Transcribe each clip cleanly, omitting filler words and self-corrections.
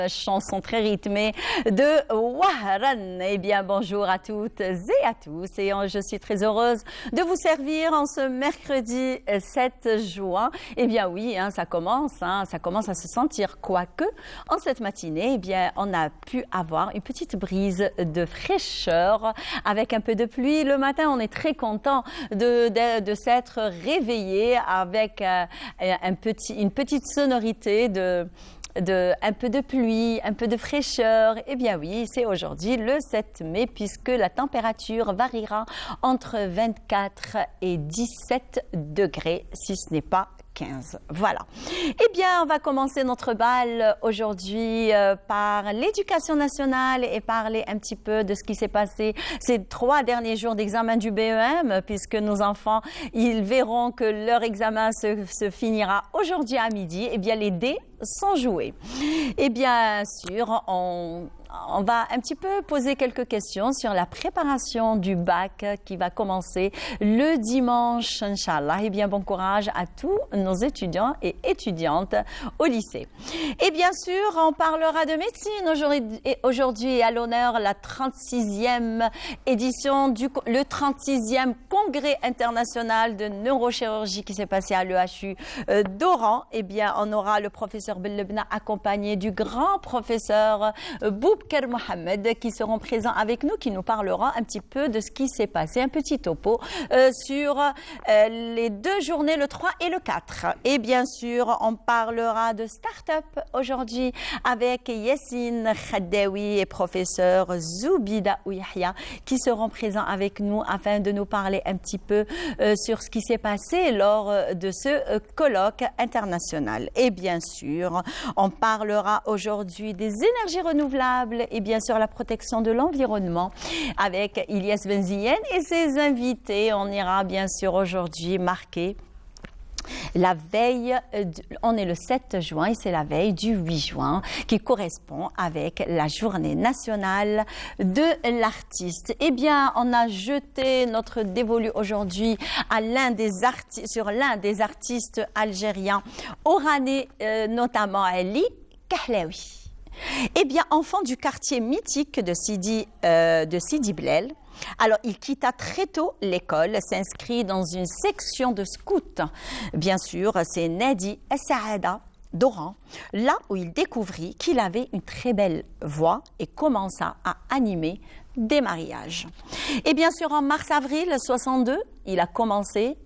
Chanson très rythmée de Wahran. Eh bien, bonjour à toutes et à tous. Et je suis très heureuse de vous servir en ce mercredi 7 juin. Eh bien, oui, ça commence à se sentir. Quoique, en cette matinée, eh bien, on a pu avoir une petite brise de fraîcheur avec un peu de pluie. Le matin, on est très content de s'être réveillé avec une petite sonorité un peu de pluie, un peu de fraîcheur. Eh bien oui, c'est aujourd'hui le 7 mai puisque la température variera entre 24 et 17 degrés, si ce n'est pas 15. Voilà. Eh bien, on va commencer notre bal aujourd'hui par l'éducation nationale et parler un petit peu de ce qui s'est passé ces 3 derniers jours d'examen du BEM, puisque nos enfants, ils verront que leur examen se finira aujourd'hui à midi. Eh bien, les dés sont joués. Et bien sûr, on va un petit peu poser quelques questions sur la préparation du bac qui va commencer le dimanche, Inch'Allah. Et bien, bon courage à tous nos étudiants et étudiantes au lycée. Et bien sûr, on parlera de médecine. Aujourd'hui est à l'honneur la 36e édition le 36e congrès international de neurochirurgie qui s'est passé à l'EHU d'Oran. Eh bien, on aura le professeur Bellebna accompagné du grand professeur Boubker Mohamed qui seront présents avec nous, qui nous parlera un petit peu de ce qui s'est passé, un petit topo sur les 2 journées, le 3 et le 4. Et bien sûr, on parlera de start-up aujourd'hui avec Yassine Khaddaoui et professeur Zoubida Ouyahia qui seront présents avec nous afin de nous parler un petit peu sur ce qui s'est passé lors de ce colloque international. Et bien sûr, on parlera aujourd'hui des énergies renouvelables et bien sûr la protection de l'environnement avec Ilyes Benzien et ses invités. On ira bien sûr aujourd'hui marquer la veille, on est le 7 juin et c'est la veille du 8 juin qui correspond avec la journée nationale de l'artiste. Eh bien, on a jeté notre dévolu aujourd'hui sur l'un des artistes algériens, oranais, notamment Ali Kahlaoui. Eh bien, enfant du quartier mythique de Sidi Blel. Alors, il quitta très tôt l'école, s'inscrit dans une section de scouts. Bien sûr, c'est Nadi Saada d'Oran, là où il découvrit qu'il avait une très belle voix et commença à animer des mariages. Et bien sûr, en mars-avril 62, il a commencé,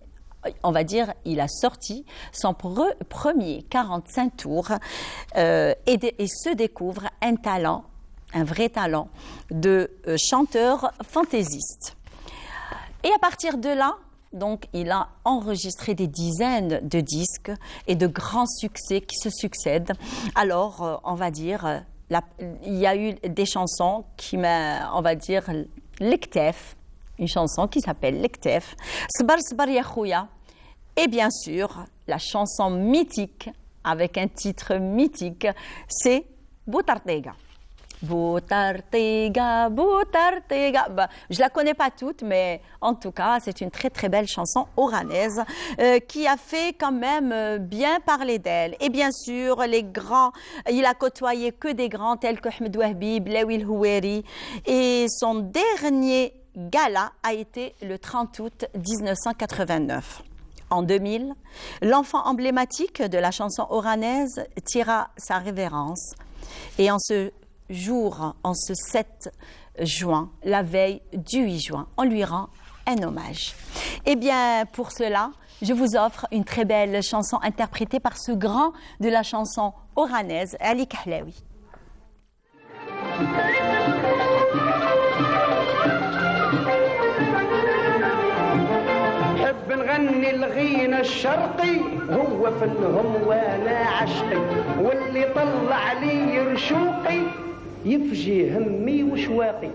on va dire, il a sorti son premier 45 tours et se découvre un vrai talent de chanteur fantaisiste. Et à partir de là, donc, il a enregistré des dizaines de disques et de grands succès qui se succèdent. Alors, on va dire, il y a eu des chansons on va dire, Lektef, une chanson qui s'appelle Lektef, Sbar Sbar Ya Khouya, et bien sûr, la chanson mythique, avec un titre mythique, c'est Boutartega. Boutartega, Boutartega. Je la connais pas toute, mais en tout cas, c'est une très très belle chanson oranaise qui a fait quand même bien parler d'elle. Et bien sûr, les grands, il a côtoyé que des grands tels que Ahmed Wahbi, Blaoui El Houeri. Et son dernier gala a été le 30 août 1989. En 2000, l'enfant emblématique de la chanson oranaise tira sa révérence. Et en ce 7 juin, la veille du 8 juin, on lui rend un hommage. Eh bien, pour cela, je vous offre une très belle chanson interprétée par ce grand de la chanson oranaise, Ali Kahlaoui. نغني الغينا الشرقي هو فنهم وانا عشقي واللي طلع لي رشوقي يفجي همي وشواقي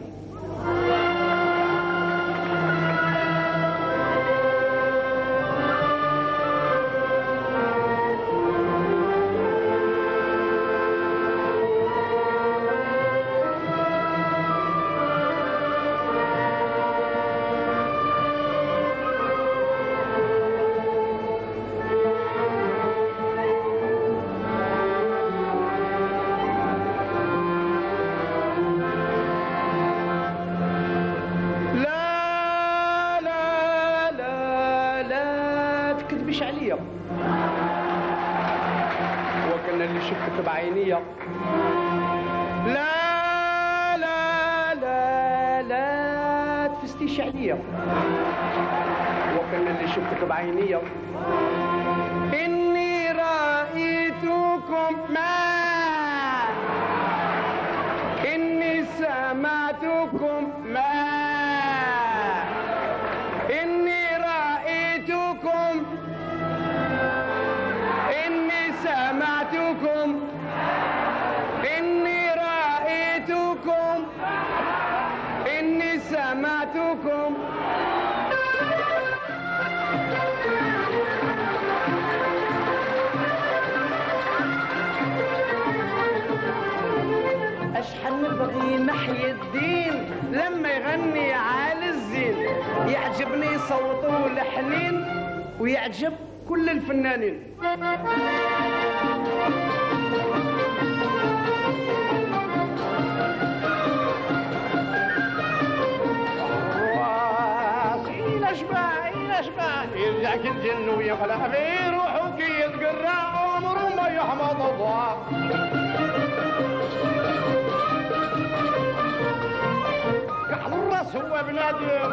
شفتك بعينيا لا لا لا لا تفستيش عليا وكان اللي شفتك بعينيا إني رأيتكم ما إني سمعتكم ما إني رأيتكم إني سمعتكم إني رأيتكم إني سمعتكم أشحال نبغي محي الدين لما يغني على الزين يعجبني صوته الحنين ويعجب كل الفنانين يرجعك الجن ويخلع في روحه كي يتقرع عمره ما يحمض الضوء كحل الراس هو بنادم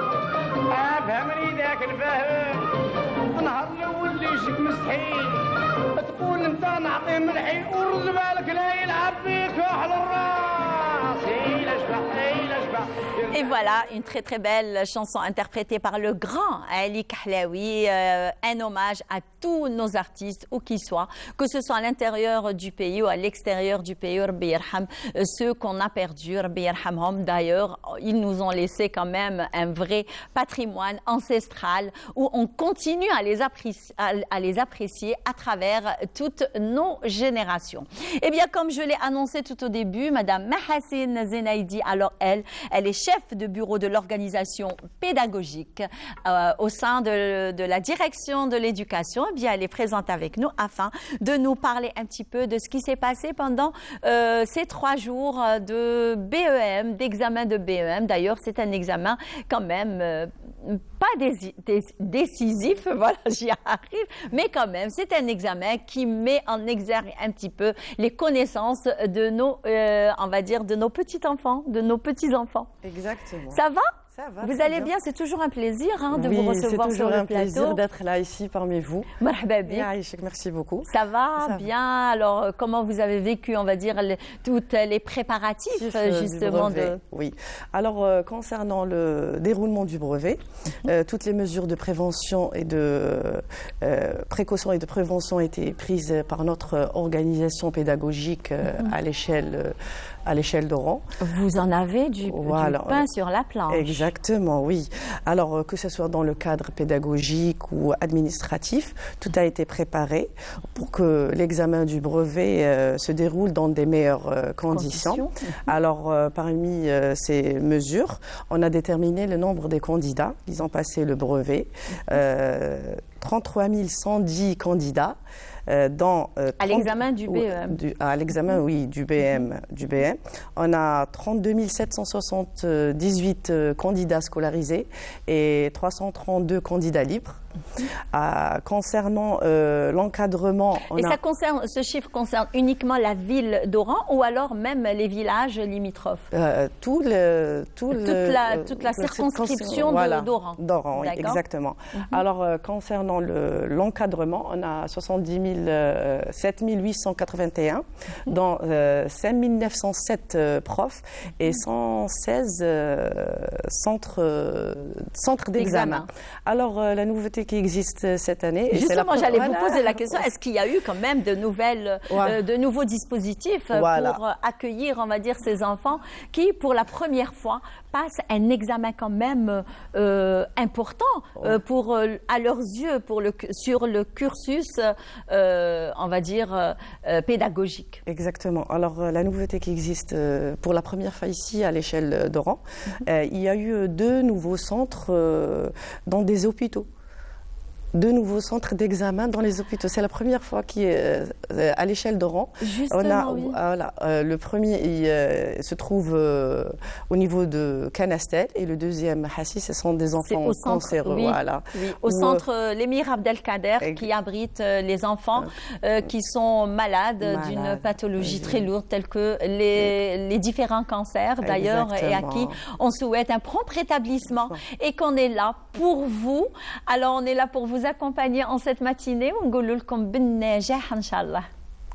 افهمني ذاك الفهم نهار الاول اللي يجيك مستحيل تقول انت نعطيه ملحي ورد بالك لا يلعب بيك كحل الراس إلا شبح Et voilà, une très très belle chanson interprétée par le grand Ali Kahlaoui, un hommage à tous nos artistes, où qu'ils soient, que ce soit à l'intérieur du pays ou à l'extérieur du pays, Rabbi Yarham, ceux qu'on a perdus, Rabbi Yarhamhom. D'ailleurs, ils nous ont laissé quand même un vrai patrimoine ancestral où on continue à les apprécier à travers toutes nos générations. Eh bien, comme je l'ai annoncé tout au début, Madame Mahassine Zenaidi, alors elle est chef de bureau de l'organisation pédagogique au sein de la direction de l'éducation. Eh bien, elle est présente avec nous afin de nous parler un petit peu de ce qui s'est passé pendant ces 3 jours de BEM, d'examen de BEM. D'ailleurs, c'est un examen quand même pas décisif, voilà, j'y arrive, mais quand même, c'est un examen qui met en exergue un petit peu les connaissances de nos, on va dire, de nos petits-enfants, de nos petits-enfants. Exactement. Ça va? Ça va. Vous allez bien, c'est toujours un plaisir de oui, vous recevoir sur le plateau. C'est toujours un plaisir d'être là ici parmi vous. Marhaba bik. Merci beaucoup. Ça va bien. Alors, comment vous avez vécu, on va dire, toutes les préparatifs justement de... Oui. Alors, concernant le déroulement du brevet, toutes les mesures de prévention et de précaution et de prévention ont été prises par notre organisation pédagogique à l'échelle d'Oran. Vous en avez du pain sur la planche. Exactement, oui. Alors, que ce soit dans le cadre pédagogique ou administratif, tout a été préparé pour que l'examen du brevet se déroule dans des meilleures conditions. Alors, parmi ces mesures, on a déterminé le nombre des candidats qui ont passé le brevet. 33 110 candidats. À l'examen du BEM. À l'examen, oui, du BM. On a 32 778 candidats scolarisés et 332 candidats libres. Concernant l'encadrement... Ce chiffre concerne uniquement la ville d'Oran ou alors même les villages limitrophes? Toute la circonscription d'Oran. D'Oran, oui, exactement. Alors, concernant l'encadrement, on a 7 881, dont 5 907 profs et 116 centres d'examen. Alors, la nouveauté qui existe cette année... Justement, j'allais vous poser la question, est-ce qu'il y a eu quand même de nouveaux dispositifs pour accueillir, on va dire, ces enfants qui, pour la première fois, passent un examen quand même important à leurs yeux sur le cursus, on va dire, pédagogique. Exactement. Alors, la nouveauté qui existe pour la première fois ici à l'échelle d'Oran, il y a eu 2 nouveaux centres dans des hôpitaux. 2 nouveaux centres d'examen dans les hôpitaux. C'est la première fois à l'échelle d'Oran. Justement, oui. Voilà, le premier il se trouve au niveau de Canastel et le deuxième, Hassi, ce sont des enfants cancéreux. Oui, voilà. Oui. Au centre l'émir Abdelkader qui abrite les enfants qui sont malades d'une pathologie très lourde telle que les différents cancers d'ailleurs et à qui on souhaite un prompt rétablissement et qu'on est là pour vous. Alors on est là pour vous accompagner en cette matinée.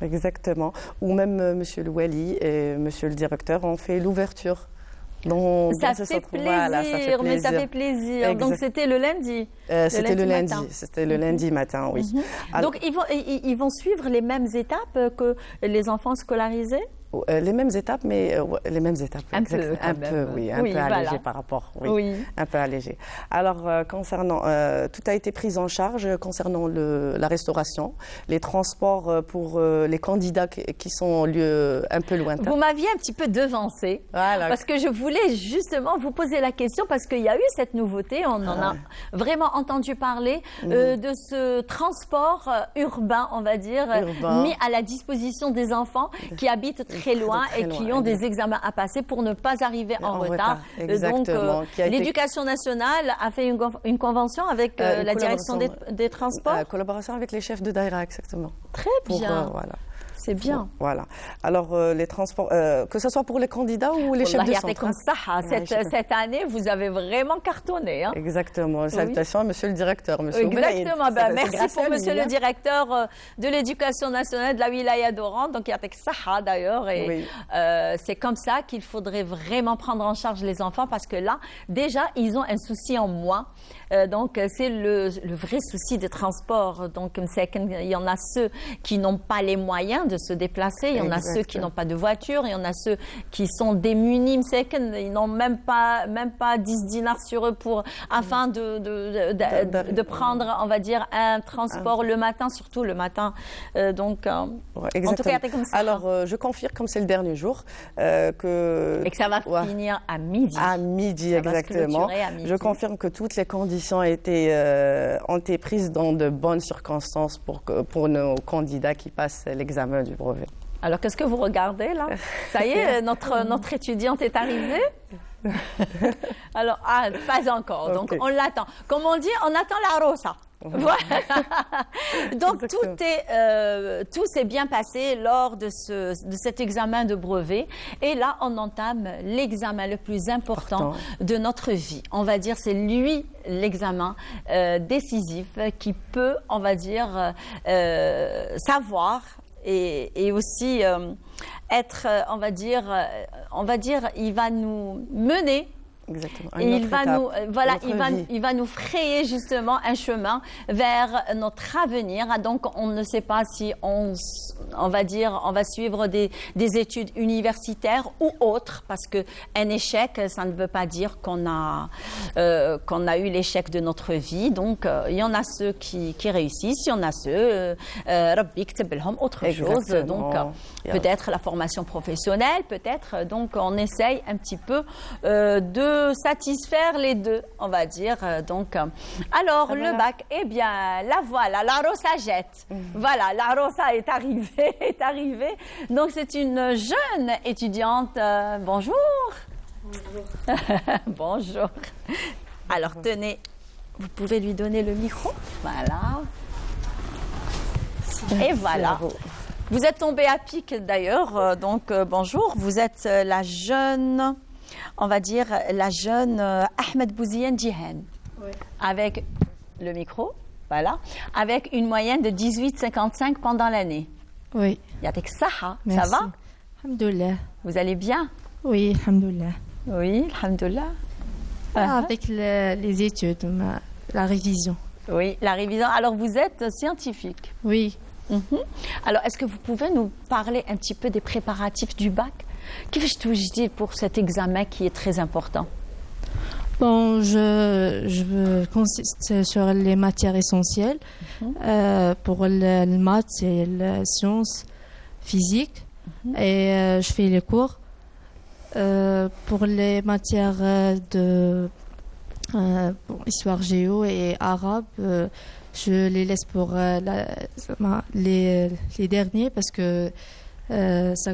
Exactement. Ou même Monsieur le Wali et Monsieur le directeur ont fait l'ouverture. Ça fait plaisir, mais ça fait plaisir. Exact. Donc c'était le lundi. C'était le lundi. C'était le lundi matin, oui. Alors, donc ils vont suivre les mêmes étapes que les enfants scolarisés? Les mêmes étapes, mais les mêmes étapes. Un peu allégé par rapport. Un peu allégé. Alors, concernant, tout a été pris en charge concernant la restauration, les transports pour les candidats qui sont un peu lointains. Vous m'aviez un petit peu devancé, parce que je voulais justement vous poser la question, parce qu'il y a eu cette nouveauté, on en a vraiment entendu parler, de ce transport urbain, on va dire, mis à la disposition des enfants qui habitent très loin et qui ont des examens à passer pour ne pas arriver en retard. Donc, l'Éducation nationale a fait une convention avec la direction des transports. Collaboration avec les chefs de Daïra, exactement. Très bien. Voilà. C'est bien. Voilà. Alors, les transports, que ce soit pour les candidats ou les chefs de centre. Cette année, vous avez vraiment cartonné. Hein. Exactement. Salutations à Monsieur le directeur. Monsieur Exactement. Merci pour Monsieur le directeur de l'Éducation nationale de la wilaya d'Oran. Donc, il y a Saha d'ailleurs. Et c'est comme ça qu'il faudrait vraiment prendre en charge les enfants parce que là, déjà, ils ont un souci en moins. Donc, c'est le vrai souci des transports. Donc, il y en a ceux qui n'ont pas les moyens de se déplacer, il y en a ceux qui n'ont pas de voiture, il y en a ceux qui sont démunis, ils n'ont même pas 10 dinars sur eux afin de prendre, on va dire, un transport le matin, surtout le matin. Donc, en tout cas, comme ça. Alors, je confirme, comme c'est le dernier jour, et que ça va finir à midi. À midi, exactement. À midi. Je confirme que toutes les conditions ont été prises dans de bonnes circonstances pour nos candidats qui passent l'examen du brevet. Alors, qu'est-ce que vous regardez là? Ça y est, notre étudiante est arrivée. Alors, pas encore. Donc, on l'attend. Comme on dit, on attend la rosa. Voilà. Donc tout s'est bien passé lors de cet examen de brevet et là on entame l'examen le plus important de notre vie. On va dire c'est lui l'examen décisif qui peut, on va dire, savoir et aussi être, on va dire, il va nous mener. Exactement. Et il va nous frayer justement un chemin vers notre avenir. Donc, on ne sait pas si on va suivre des études universitaires ou autres, parce que un échec, ça ne veut pas dire qu'on a eu l'échec de notre vie. Donc, il y en a ceux qui réussissent, il y en a ceux, autre chose. Donc, peut-être la formation professionnelle, peut-être. Donc, on essaye un petit peu de satisfaire les deux, on va dire. Donc, alors, le bac, eh bien, la voilà, la rosa jette. Voilà, la rosa est arrivée. Donc, c'est une jeune étudiante. Bonjour. Bonjour. Alors, tenez, vous pouvez lui donner le micro. Voilà. Et voilà. Vous êtes tombée à pic d'ailleurs. Donc, bonjour. Vous êtes la jeune... On va dire la jeune Ahmed Bouziane Djihan, avec le micro, voilà, avec une moyenne de 18,55 pendant l'année. Oui. Yatek Saha, ça va? Alhamdoulilah. Vous allez bien? Oui, alhamdoulilah. Oui, alhamdoulilah. Avec les études, la révision. Oui, la révision. Alors, vous êtes scientifique? Oui. Alors, est-ce que vous pouvez nous parler un petit peu des préparatifs du bac? Qu'est-ce que je dis pour cet examen qui est très important? Bon, je consiste sur les matières essentielles pour le maths et la science physique et je fais les cours. Pour les matières de histoire géo et arabe, je les laisse pour les derniers parce que ça.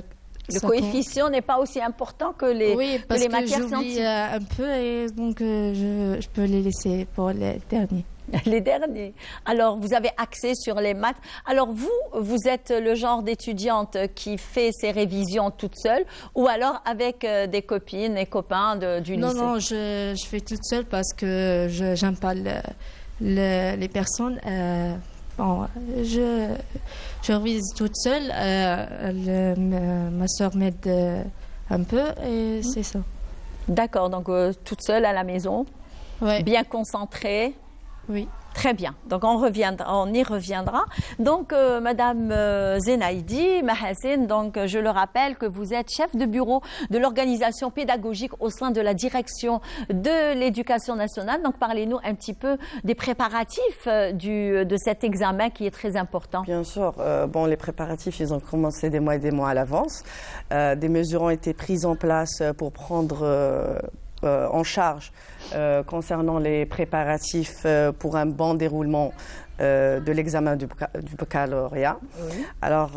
Le coefficient n'est pas aussi important que les, oui, que les matières j'oublie scientifiques. un peu et donc je peux les laisser pour les derniers. Les derniers. Alors, vous avez axé sur les maths. Alors, vous êtes le genre d'étudiante qui fait ses révisions toute seule ou alors avec des copines et copains du lycée? Non, je fais toute seule parce que je n'aime pas les personnes. Bon, je révise toute seule. Ma soeur m'aide un peu et c'est ça. D'accord, donc toute seule à la maison, Ouais. bien concentrée. Oui. Très bien. Donc, on y reviendra. Donc, Madame Zenaïdi Mahassine, donc, je le rappelle que vous êtes chef de bureau de l'organisation pédagogique au sein de la direction de l'éducation nationale. Donc, parlez-nous un petit peu des préparatifs de cet examen qui est très important. Bien sûr. Les préparatifs, ils ont commencé des mois et des mois à l'avance. Des mesures ont été prises en place pour prendre en charge concernant les préparatifs pour un bon déroulement de l'examen du baccalauréat. Oui. Alors,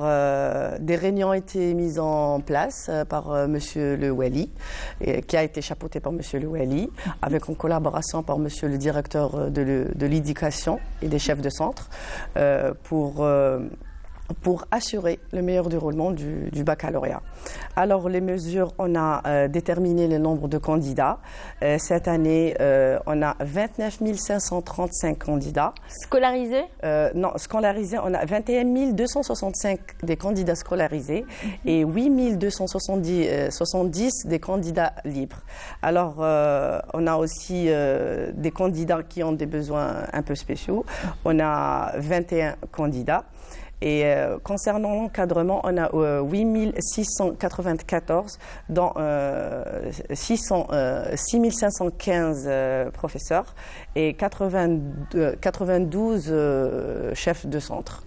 des réunions ont été mises en place par Monsieur Le Wali, qui a été chapeauté par Monsieur Le Wali, avec en collaboration par Monsieur le directeur de l'éducation et des chefs de centre, pour assurer le meilleur déroulement du baccalauréat. Alors, les mesures, on a déterminé le nombre de candidats. Cette année, on a 29 535 candidats. Scolarisés? Non, scolarisés, on a 21 265 des candidats scolarisés et 8 270 des candidats libres. Alors, on a aussi des candidats qui ont des besoins un peu spéciaux. On a 21 candidats. Et concernant l'encadrement, on a 8 694, dont 6 515 professeurs et 92 chefs de centre.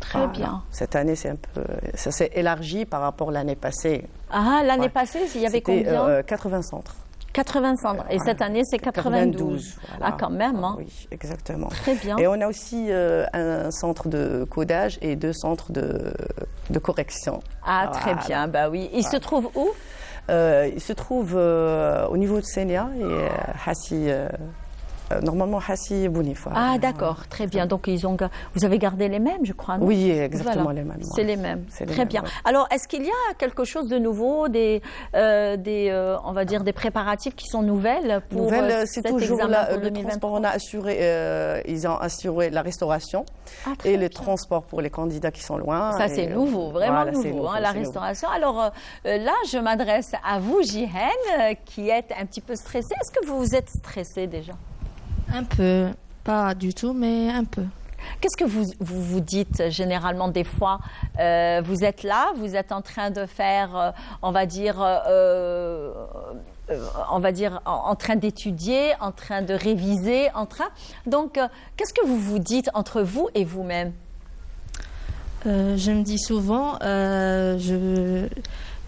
Très bien. Cette année, ça s'est élargi par rapport à l'année passée. Ah, l'année passée, il y avait combien? 80 centres. 80 centres. Et cette année, c'est 92. Voilà. Ah, quand même. Hein. Oui, exactement. Très bien. Et on a aussi un centre de codage et 2 centres de correction. Ah, très Voilà. bien. Bah oui. Il se trouve où? Il se trouve au niveau de Sénia et Hassi. Normalement, Hassi Bounifa. Ah, d'accord. Très bien. Donc, vous avez gardé les mêmes, je crois, non? Oui, exactement Voilà. les mêmes. C'est les mêmes. C'est les Très mêmes, bien. ouais. Alors, est-ce qu'il y a quelque chose de nouveau, on va dire, des préparatifs qui sont nouvelles pour C'est cet toujours examen pour le 2023? transport. Ils ont assuré la restauration Ah, très et le bien. transport pour les candidats qui sont loin. Ça, c'est nouveau, vraiment Voilà, c'est nouveau, hein, nouveau, la c'est nouveau. restauration. Alors là, je m'adresse à vous, Jihen, qui êtes un petit peu stressée. Est-ce que vous êtes stressée déjà? Un peu, pas du tout, mais un peu. Qu'est-ce que vous dites généralement des fois? Vous êtes là, vous êtes en train de faire, on va dire, en train d'étudier, en train de réviser, Donc, qu'est-ce que vous vous dites entre vous et vous-même? Je me dis souvent, je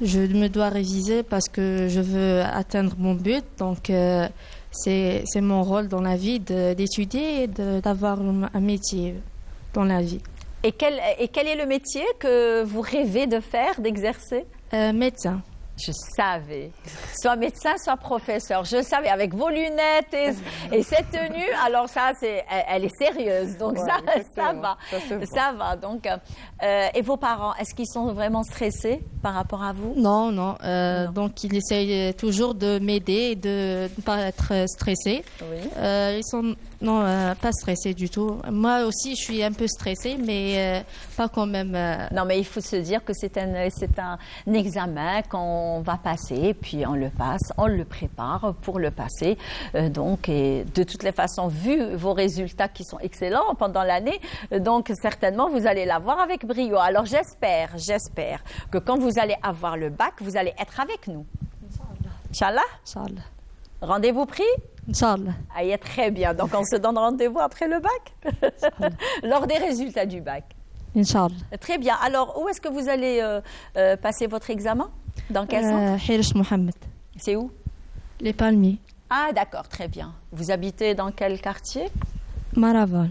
me dois réviser parce que je veux atteindre mon but. Donc, c'est mon rôle dans la vie d'étudier et d'avoir un métier dans la vie. Et quel est le métier que vous rêvez de faire, d'exercer? Médecin. Je savais. Soit médecin, soit professeur. Je savais, avec vos lunettes et cette tenue. Alors ça, elle est sérieuse. Donc Ouais, ça exactement. va. Ça se voit. Ça va. Donc, et vos parents, est-ce qu'ils sont vraiment stressés par rapport à vous? Non. Non. Donc, il essaye toujours de m'aider et de ne pas être stressé. Oui. Ils sont pas stressés du tout. Moi aussi, je suis un peu stressée, mais pas quand même. Non, mais il faut se dire que c'est un examen qu'on va passer, puis on le passe, on le prépare pour le passer. Donc, et de toutes les façons, vu vos résultats qui sont excellents pendant l'année, donc certainement vous allez l'avoir avec brio. Alors j'espère que quand vous allez avoir le bac, vous allez être avec nous. Inch'Allah. Inch'Allah. Rendez-vous pris? Inch'Allah. Ah, très bien. Donc on se donne rendez-vous après le bac, lors des résultats du bac. Inch'Allah. Très bien. Alors, où est-ce que vous allez passer votre examen? Dans quel centre? Hirish Mohamed. C'est où? Les Palmiers. Ah, d'accord, très bien. Vous habitez dans quel quartier? Maraval.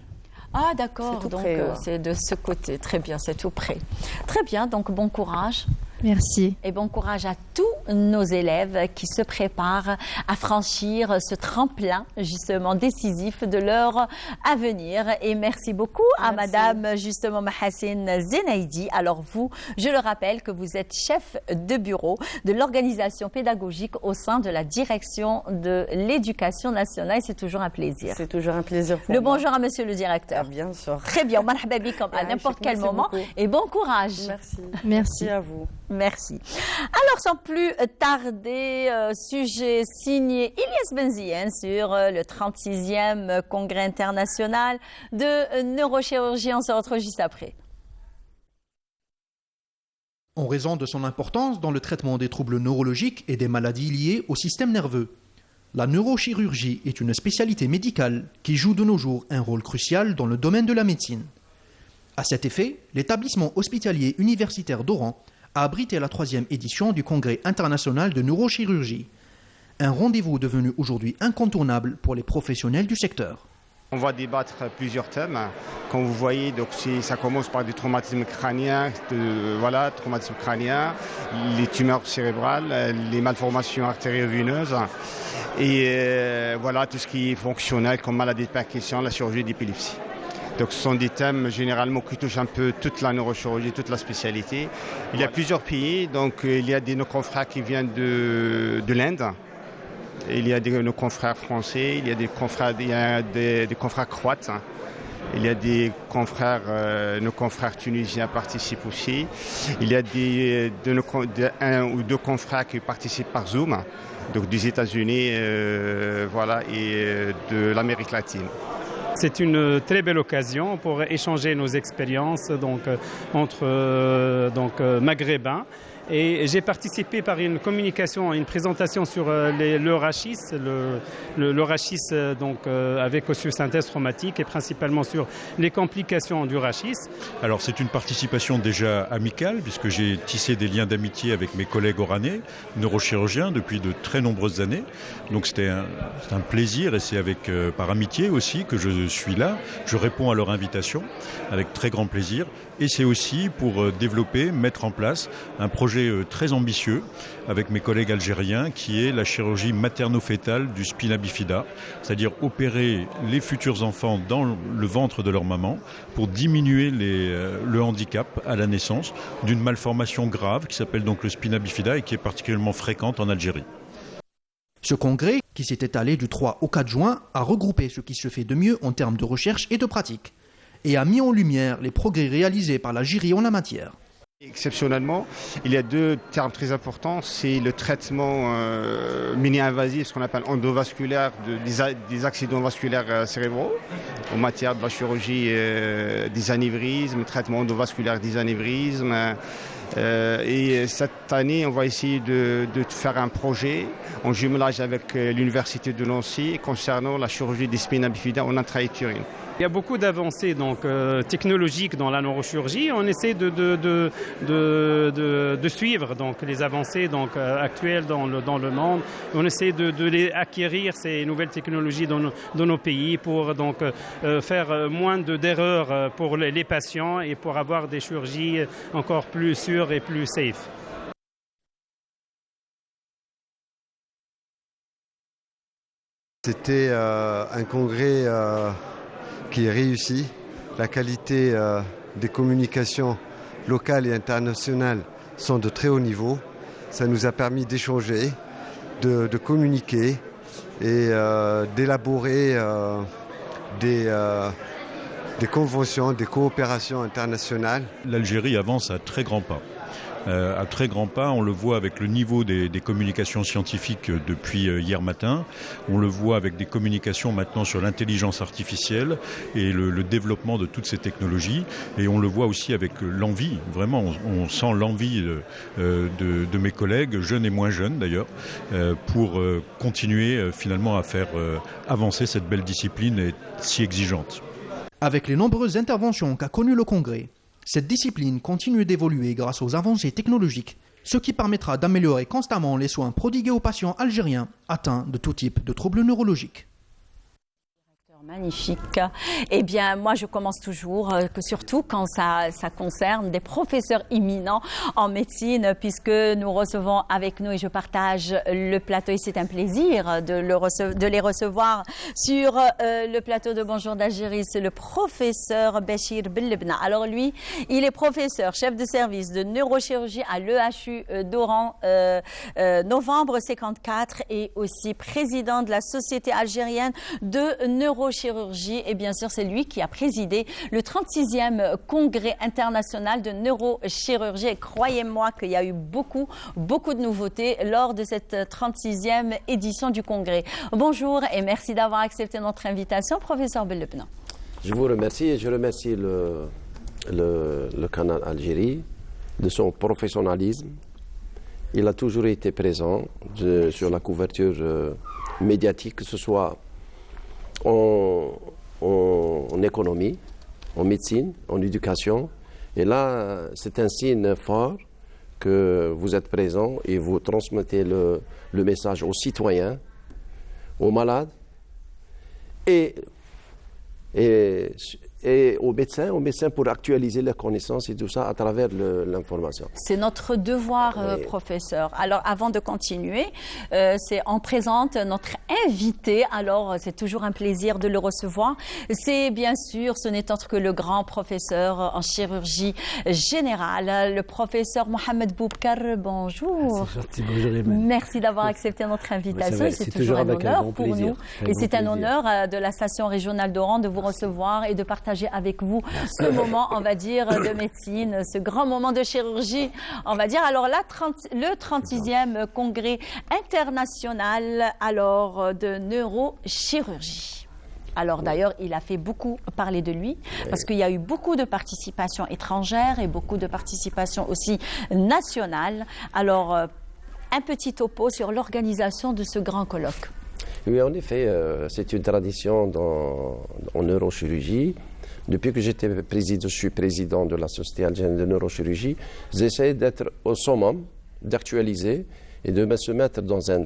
Ah d'accord, C'est tout donc près, ouais. c'est de ce côté. Très bien, c'est tout près. Très bien, donc bon courage. Merci. Et bon courage à tous nos élèves qui se préparent à franchir ce tremplin justement décisif de leur avenir. Et merci beaucoup à Madame justement Mahassine Zenaidi. Alors vous, je le rappelle que vous êtes chef de bureau de l'organisation pédagogique au sein de la direction de l'éducation nationale. C'est toujours un plaisir. C'est toujours un plaisir pour Le moi. bonjour à Monsieur le directeur. Bien sûr. Très bien, marhaba bikum à n'importe quel Merci moment beaucoup. et bon courage. Merci. Merci. à vous. Merci. Alors, sans plus tarder, sujet signé Ilyas Benzien sur le 36e congrès international de neurochirurgie. On se retrouve juste après. En raison de son importance dans le traitement des troubles neurologiques et des maladies liées au système nerveux, la neurochirurgie est une spécialité médicale qui joue de nos jours un rôle crucial dans le domaine de la médecine. À cet effet, l'établissement hospitalier universitaire d'Oran a abrité la 3e édition du Congrès international de neurochirurgie, un rendez-vous devenu aujourd'hui incontournable pour les professionnels du secteur. On va débattre plusieurs thèmes. Comme vous voyez, donc, ça commence par du traumatisme crânien, traumatisme crânien, les tumeurs cérébrales, les malformations artério-veineuses et voilà tout ce qui est fonctionnel comme maladie de Parkinson, la chirurgie d'épilepsie. Donc ce sont des thèmes généralement qui touchent un peu toute la neurochirurgie, toute la spécialité. Il y a plusieurs pays, donc il y a nos confrères qui viennent de l'Inde, il y a nos confrères français, il y a des confrères croates, il y a nos confrères tunisiens participent aussi. Il y a un ou deux confrères qui participent par Zoom, donc des États-Unis et de l'Amérique latine. C'est une très belle occasion pour échanger nos expériences entre maghrébins. Et j'ai participé par une communication, une présentation sur le rachis, le rachis avec osteosynthèse traumatique et principalement sur les complications du rachis. Alors c'est une participation déjà amicale puisque j'ai tissé des liens d'amitié avec mes collègues oranais, neurochirurgiens depuis de très nombreuses années. Donc c'est un plaisir et c'est par amitié aussi que je suis là. Je réponds à leur invitation avec très grand plaisir et c'est aussi pour développer, mettre en place un projet très ambitieux avec mes collègues algériens qui est la chirurgie materno-fétale du spina bifida, c'est-à-dire opérer les futurs enfants dans le ventre de leur maman pour diminuer le handicap à la naissance d'une malformation grave qui s'appelle donc le spina bifida et qui est particulièrement fréquente en Algérie. Ce congrès, qui s'est étalé du 3 au 4 juin, a regroupé ce qui se fait de mieux en termes de recherche et de pratique et a mis en lumière les progrès réalisés par l'Algérie en la matière. Exceptionnellement, il y a deux termes très importants, c'est le traitement mini-invasif, ce qu'on appelle endovasculaire, des accidents vasculaires cérébraux, en matière de la chirurgie des anévrismes, traitement endovasculaire des anévrismes. Et cette année, on va essayer de faire un projet en jumelage avec l'Université de Nancy concernant la chirurgie des spina bifida en intra-utérine. Il y a beaucoup d'avancées technologiques dans la neurochirurgie. On essaie de suivre les avancées actuelles dans le monde. On essaie de les acquérir, ces nouvelles technologies dans nos pays pour faire moins d'erreurs pour les patients et pour avoir des chirurgies encore plus sûres et plus safe. C'était un congrès qui est réussi. La qualité des communications locales et internationales sont de très haut niveau. Ça nous a permis d'échanger, de communiquer et d'élaborer des conventions, des coopérations internationales. L'Algérie avance à très grands pas. On le voit avec le niveau des communications scientifiques depuis hier matin. On le voit avec des communications maintenant sur l'intelligence artificielle et le développement de toutes ces technologies. Et on le voit aussi avec l'envie, vraiment, on sent l'envie de mes collègues, jeunes et moins jeunes d'ailleurs, pour continuer finalement à faire avancer cette belle discipline si exigeante. Avec les nombreuses interventions qu'a connues le congrès, cette discipline continue d'évoluer grâce aux avancées technologiques, ce qui permettra d'améliorer constamment les soins prodigués aux patients algériens atteints de tout type de troubles neurologiques. Magnifique. Eh bien, moi, je commence toujours, surtout quand ça concerne des professeurs éminents en médecine, puisque nous recevons avec nous, et je partage le plateau, et c'est un plaisir de les recevoir sur le plateau de Bonjour d'Algérie. C'est le professeur Béchir Bellebna. Alors lui, il est professeur, chef de service de neurochirurgie à l'EHU d'Oran, novembre 54, et aussi président de la Société algérienne de neurochirurgie. Et bien sûr, c'est lui qui a présidé le 36e congrès international de neurochirurgie. Et croyez-moi qu'il y a eu beaucoup de nouveautés lors de cette 36e édition du congrès. Bonjour et merci d'avoir accepté notre invitation, professeur Bellebna. Je vous remercie et je remercie le canal Algérie de son professionnalisme. Il a toujours été présent sur la couverture médiatique, que ce soit en économie, en médecine, en éducation. Et là, c'est un signe fort que vous êtes présent et vous transmettez le message aux citoyens, aux malades et aux médecins pour actualiser leurs connaissances et tout ça à travers l'information. C'est notre devoir, professeur. Alors, avant de continuer, on présente notre invité. Alors, c'est toujours un plaisir de le recevoir. C'est bien sûr, ce n'est autre que le grand professeur en chirurgie générale, le professeur Mohamed Boubkar. Bonjour. C'est gentil, bonjour Emmanuel. Merci d'avoir accepté notre invitation. C'est toujours un honneur pour nous. Et c'est un honneur de la station régionale d'Oran de vous recevoir et de partager avec vous ce moment, on va dire, de médecine, ce grand moment de chirurgie, on va dire. Alors là, le 36e congrès international de neurochirurgie. Alors d'ailleurs, il a fait beaucoup parler de lui parce qu'il y a eu beaucoup de participation étrangère et beaucoup de participation aussi nationale. Alors, un petit topo sur l'organisation de ce grand colloque. Oui, en effet, c'est une tradition en neurochirurgie. Depuis que je suis président de la Société algérienne de neurochirurgie, j'essaie d'être au summum, d'actualiser et de se mettre dans un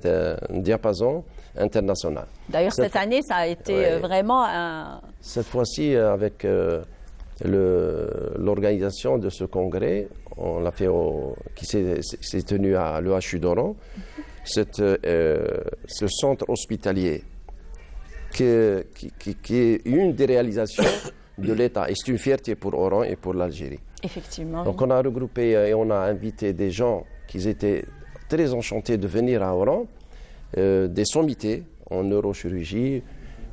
diapason international. D'ailleurs, cette année, ça a été vraiment un... Cette fois-ci, avec l'organisation de ce congrès, on l'a fait qui s'est tenu à l'EHU d'Oran, ce centre hospitalier qui est une des réalisations de l'État. Et c'est une fierté pour Oran et pour l'Algérie. Effectivement. Donc on a regroupé et on a invité des gens qui étaient très enchantés de venir à Oran, des sommités en neurochirurgie.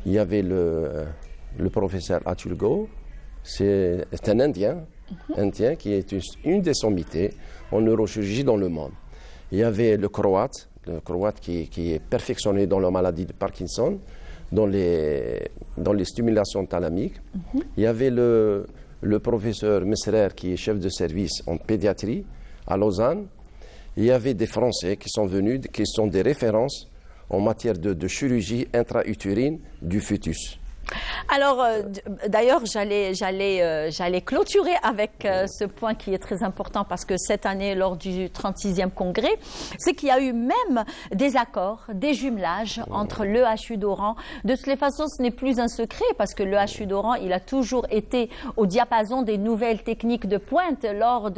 Il y avait le professeur Atul Go, c'est un Indien qui est une des sommités en neurochirurgie dans le monde. Il y avait le Croate qui est perfectionné dans la maladie de Parkinson, dans les stimulations thalamiques. Il y avait le professeur Mesrer qui est chef de service en pédiatrie à Lausanne. Il y avait des Français qui sont venus, qui sont des références en matière de chirurgie intra-utérine du fœtus. Alors, d'ailleurs, j'allais clôturer avec ce point qui est très important parce que cette année, lors du 36e congrès, c'est qu'il y a eu même des accords, des jumelages entre l'EHU d'Oran. De toutes les façons, ce n'est plus un secret parce que l'EHU d'Oran, il a toujours été au diapason des nouvelles techniques de pointe lors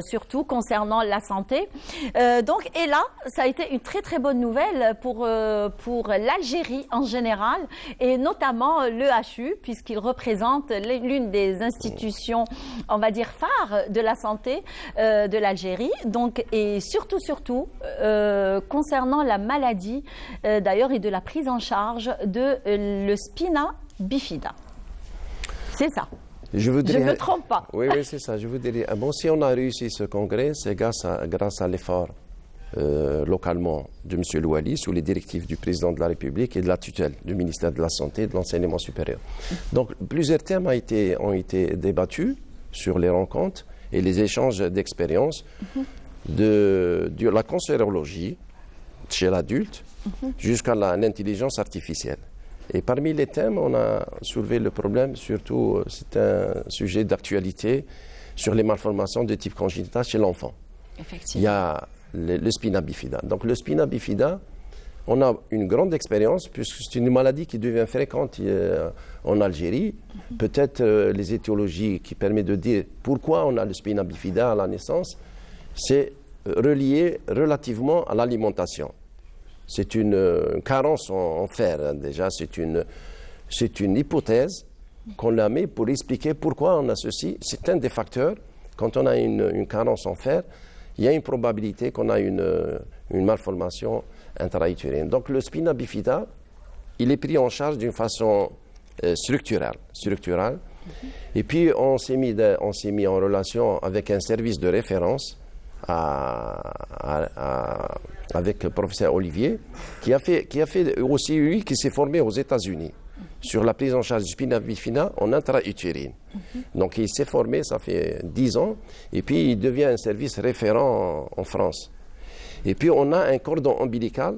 surtout concernant la santé. Et là, ça a été une très très bonne nouvelle pour l'Algérie en général et notamment l'EHU, puisqu'il représente l'une des institutions, on va dire, phares de la santé de l'Algérie. Donc, et surtout, concernant la maladie, d'ailleurs, et de la prise en charge de le spina bifida. C'est ça. Je ne me trompe pas. Oui, c'est ça. Je vous dirais, si on a réussi ce congrès, c'est grâce à l'effort localement de M. Louali sous les directives du président de la République et de la tutelle du ministère de la Santé et de l'Enseignement supérieur. Donc plusieurs thèmes ont été débattus sur les rencontres et les échanges d'expériences de la cancérologie chez l'adulte jusqu'à l'intelligence artificielle. Et parmi les thèmes, on a soulevé le problème, surtout c'est un sujet d'actualité sur les malformations de type congénital chez l'enfant. Effectivement. Il y a le spina bifida. Donc le spina bifida, On a une grande expérience puisque c'est une maladie qui devient fréquente en Algérie. Peut-être les étiologies qui permettent de dire pourquoi on a le spina bifida à la naissance, c'est relié relativement à l'alimentation. C'est une carence en fer, hein, déjà. C'est une hypothèse qu'on la met pour expliquer pourquoi on a ceci. C'est un des facteurs. Quand on a une carence en fer, il y a une probabilité qu'on a une malformation intra-utérine. Donc le spina bifida, il est pris en charge d'une façon structurelle. Et puis on s'est mis en relation avec un service de référence avec le professeur Olivier, qui a fait aussi, lui, qui s'est formé aux États-Unis sur la prise en charge du spina bifida en intra-utérine. Donc il s'est formé, ça fait 10 ans, et puis il devient un service référent en France. Et puis on a un cordon ombilical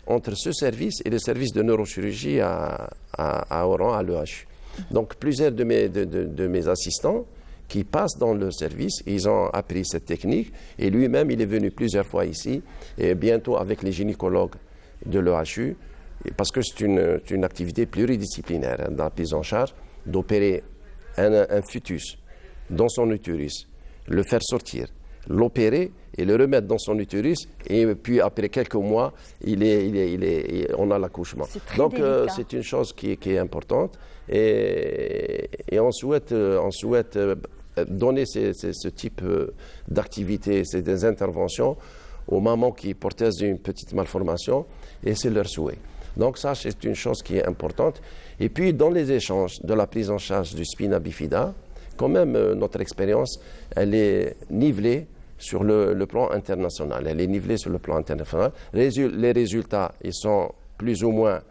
entre ce service et le service de neurochirurgie à Oran, à l'EHU. Donc plusieurs de mes assistants qui passent dans le service, ils ont appris cette technique, et lui-même il est venu plusieurs fois ici, et bientôt avec les gynécologues de l'EHU, parce que c'est une activité pluridisciplinaire, hein, dans la prise en charge, d'opérer un fœtus dans son utérus, le faire sortir, l'opérer et le remettre dans son utérus, et puis après quelques mois, on a l'accouchement. Donc c'est une chose qui est importante, et on souhaite donner ce type d'activité, des interventions aux mamans qui portent une petite malformation, et c'est leur souhait. Donc ça, c'est une chose qui est importante. Et puis, dans les échanges de la prise en charge du spina bifida, quand même, notre expérience, elle est nivelée sur le plan international. Les résultats, ils sont plus ou moins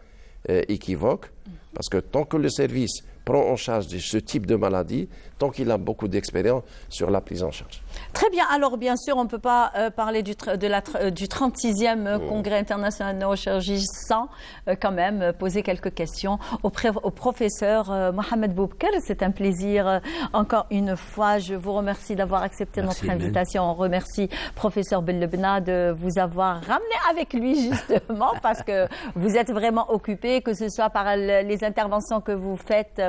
équivoques, parce que tant que le service prend en charge ce type de maladie, tant qu'il a beaucoup d'expérience sur la prise en charge. Très bien. Alors, bien sûr, on ne peut pas parler du 36e Congrès international de neurochirurgie sans quand même poser quelques questions au professeur Mohamed Boubkar. C'est un plaisir encore une fois. Je vous remercie d'avoir accepté notre invitation. On remercie professeur Bellebna de vous avoir ramené avec lui justement parce que vous êtes vraiment occupé, que ce soit par les interventions que vous faites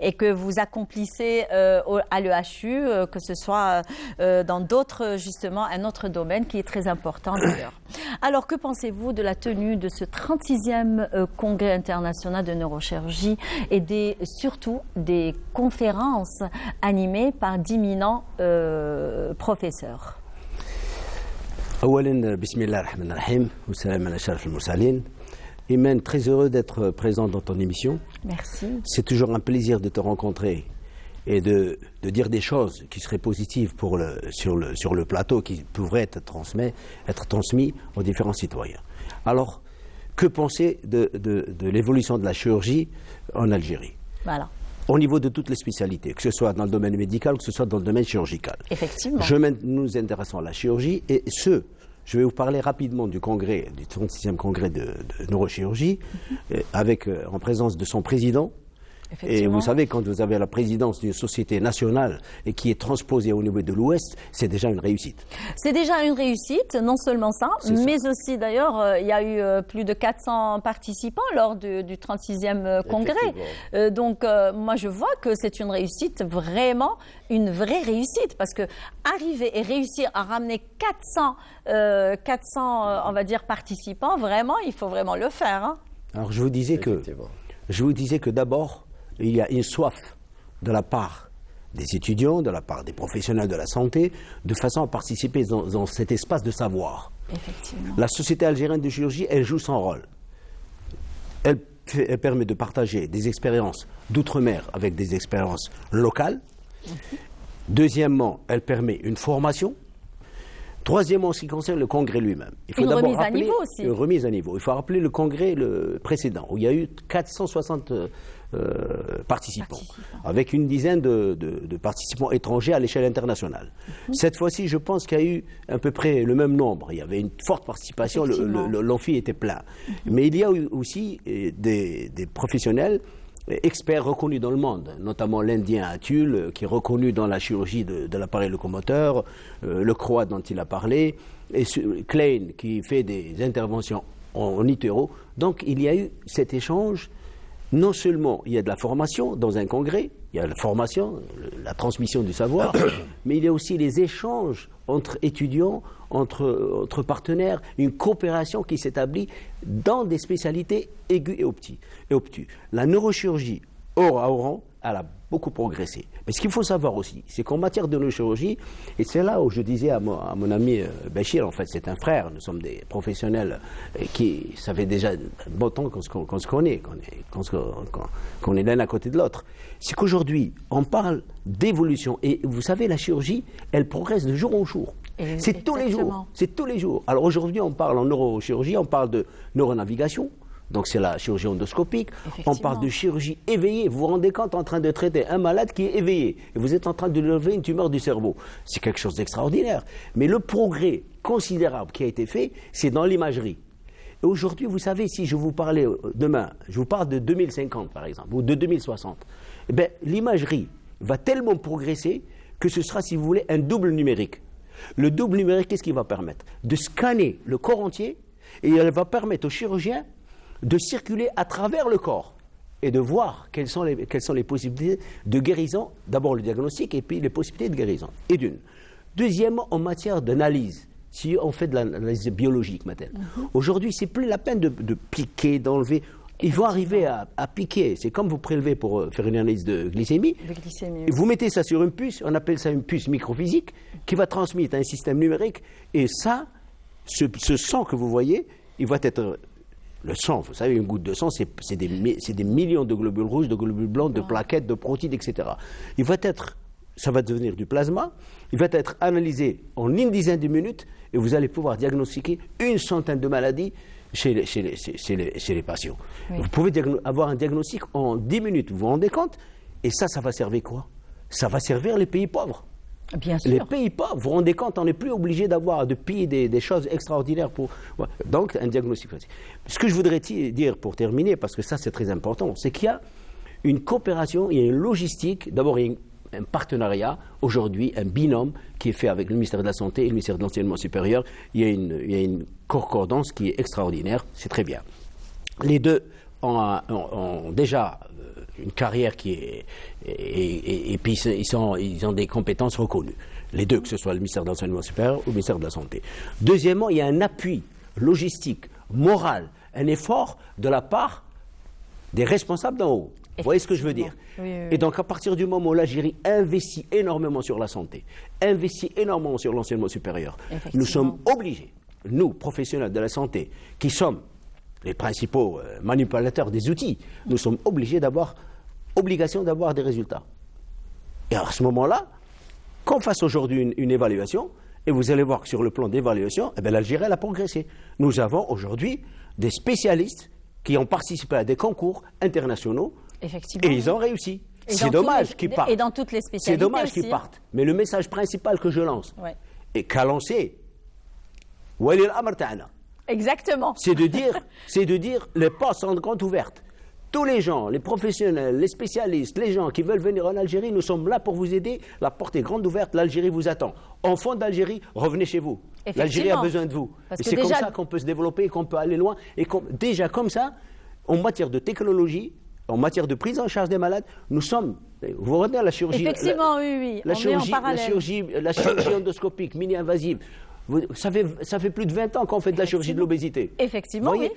et que vous accomplissez à l'EHU, que ce soit dans d'autres, justement, un autre domaine qui est très important d'ailleurs. Alors, que pensez-vous de la tenue de ce 36e Congrès international de neurochirurgie et surtout des conférences animées par d'éminents professeurs? أولاً بسم الله الرحمن الرحيم والسلام على أشرف المرسلين. Imen, très heureux d'être présent dans ton émission. Merci. C'est toujours un plaisir de te rencontrer et de dire des choses qui seraient positives sur le plateau, qui pourraient être transmis aux différents citoyens. Alors, que penser de l'évolution de la chirurgie en Algérie? Voilà. Au niveau de toutes les spécialités, que ce soit dans le domaine médical, que ce soit dans le domaine chirurgical. Effectivement. Nous nous intéressons à la chirurgie et je vais vous parler rapidement du 36e congrès de neurochirurgie, en présence de son président. Et vous savez, quand vous avez la présidence d'une société nationale et qui est transposée au niveau de l'Ouest, c'est déjà une réussite. C'est déjà une réussite, non seulement ça, mais aussi d'ailleurs, il y a eu plus de 400 participants lors du 36e congrès. Donc, moi, je vois que c'est une réussite, vraiment une vraie réussite, parce que arriver et réussir à ramener 400 on va dire, participants, vraiment, il faut vraiment le faire. Hein. Alors, je vous disais que d'abord, il y a une soif de la part des étudiants, de la part des professionnels de la santé, de façon à participer dans cet espace de savoir. Effectivement. La Société algérienne de chirurgie, elle joue son rôle. Elle permet de partager des expériences d'outre-mer avec des expériences locales. Deuxièmement, elle permet une formation. Troisièmement, en ce qui concerne le congrès lui-même. Il faut une d'abord remise à niveau aussi. Une remise à niveau. Il faut rappeler le congrès précédent, où il y a eu 460 participants, avec une dizaine de participants étrangers à l'échelle internationale. Cette fois-ci, je pense qu'il y a eu à peu près le même nombre. Il y avait une forte participation, l'amphi était plein. Mais il y a eu aussi des professionnels experts reconnus dans le monde, notamment l'Indien Atul, qui est reconnu dans la chirurgie de l'appareil locomoteur, le Croate dont il a parlé, et Klein, qui fait des interventions en itéro. Donc il y a eu cet échange. Non seulement il y a de la formation dans un congrès, il y a la formation, la transmission du savoir, mais il y a aussi les échanges entre étudiants, entre partenaires, une coopération qui s'établit dans des spécialités aiguës et obtus. La neurochirurgie hors à Oran, elle a beaucoup progressé. Mais ce qu'il faut savoir aussi, c'est qu'en matière de neurochirurgie, et c'est là où je disais à mon ami Bachir, en fait c'est un frère, nous sommes des professionnels qui, ça fait déjà un bon temps qu'on se connaît, qu'on est l'un à côté de l'autre. C'est qu'aujourd'hui, on parle d'évolution, et vous savez, la chirurgie, elle progresse de jour en jour. C'est tous les jours, c'est tous les jours. Alors aujourd'hui, on parle en neurochirurgie, on parle de neuronavigation. Donc c'est la chirurgie endoscopique, on parle de chirurgie éveillée. Vous vous rendez compte en train de traiter un malade qui est éveillé et vous êtes en train de lui lever une tumeur du cerveau. C'est quelque chose d'extraordinaire. Mais le progrès considérable qui a été fait, c'est dans l'imagerie. Et aujourd'hui, vous savez, si je vous parlais demain, je vous parle de 2050 par exemple, ou de 2060, eh bien, l'imagerie va tellement progresser que ce sera, si vous voulez, un double numérique. Le double numérique, qu'est-ce qu'il va permettre? De scanner le corps entier et elle va permettre aux chirurgiens de circuler à travers le corps et de voir quelles sont les possibilités de guérison, d'abord le diagnostic et puis les possibilités de guérison, et d'une. Deuxièmement, en matière d'analyse, si on fait de l'analyse biologique maintenant, aujourd'hui c'est plus la peine de piquer, d'enlever, ils vont arriver à piquer, c'est comme vous prélevez pour faire une analyse de glycémie, vous mettez ça sur une puce, on appelle ça une puce microphysique, qui va transmettre à un système numérique, et ça, ce sang que vous voyez, il va être... Le sang, vous savez, une goutte de sang, c'est des millions de globules rouges, de globules blancs, de plaquettes, de protéines, etc. Ça va devenir du plasma, il va être analysé en une dizaine de minutes et vous allez pouvoir diagnostiquer une centaine de maladies chez les patients. Oui. Vous pouvez avoir un diagnostic en 10 minutes, vous vous rendez compte? Et ça va servir quoi? Ça va servir les pays pauvres. Bien sûr. Les pays pauvres, vous vous rendez compte, on n'est plus obligé de payer des choses extraordinaires pour... Donc, un diagnostic. Ce que je voudrais dire pour terminer, parce que ça c'est très important, c'est qu'il y a une coopération, il y a une logistique, d'abord il y a un partenariat, aujourd'hui un binôme qui est fait avec le ministère de la Santé et le ministère de l'Enseignement supérieur, il y a une concordance qui est extraordinaire, c'est très bien. Les deux ont déjà... une carrière qui est... Et puis ils ont des compétences reconnues. Les deux, que ce soit le ministère de l'Enseignement supérieur ou le ministère de la Santé. Deuxièmement, il y a un appui logistique, moral, un effort de la part des responsables d'en haut. Vous voyez ce que je veux dire? Oui. Et donc, à partir du moment où l'Algérie investit énormément sur la santé, investit énormément sur l'enseignement supérieur, nous sommes obligés, nous, professionnels de la santé, qui sommes les principaux manipulateurs des outils, nous sommes obligation d'avoir des résultats. Et à ce moment-là, qu'on fasse aujourd'hui une évaluation, et vous allez voir que sur le plan d'évaluation, l'Algérie a progressé. Nous avons aujourd'hui des spécialistes qui ont participé à des concours internationaux, et ils ont réussi. C'est dommage qu'ils partent. Et dans toutes les spécialités. C'est dommage qu'ils partent. Mais le message principal que je lance, et qu'a lancé Walil Amr Ta'ana, exactement. C'est de dire les portes sont grandes ouvertes. Tous les gens, les professionnels, les spécialistes, les gens qui veulent venir en Algérie, nous sommes là pour vous aider. La porte est grande ouverte, l'Algérie vous attend. Enfants d'Algérie, revenez chez vous. L'Algérie a besoin de vous. Et c'est comme ça qu'on peut se développer, qu'on peut aller loin. Et déjà comme ça, en matière de technologie, en matière de prise en charge des malades, nous sommes... Vous revenez à la chirurgie... Effectivement, oui. La chirurgie endoscopique, mini-invasive. Ça fait plus de 20 ans qu'on fait de la chirurgie de l'obésité. Effectivement, oui.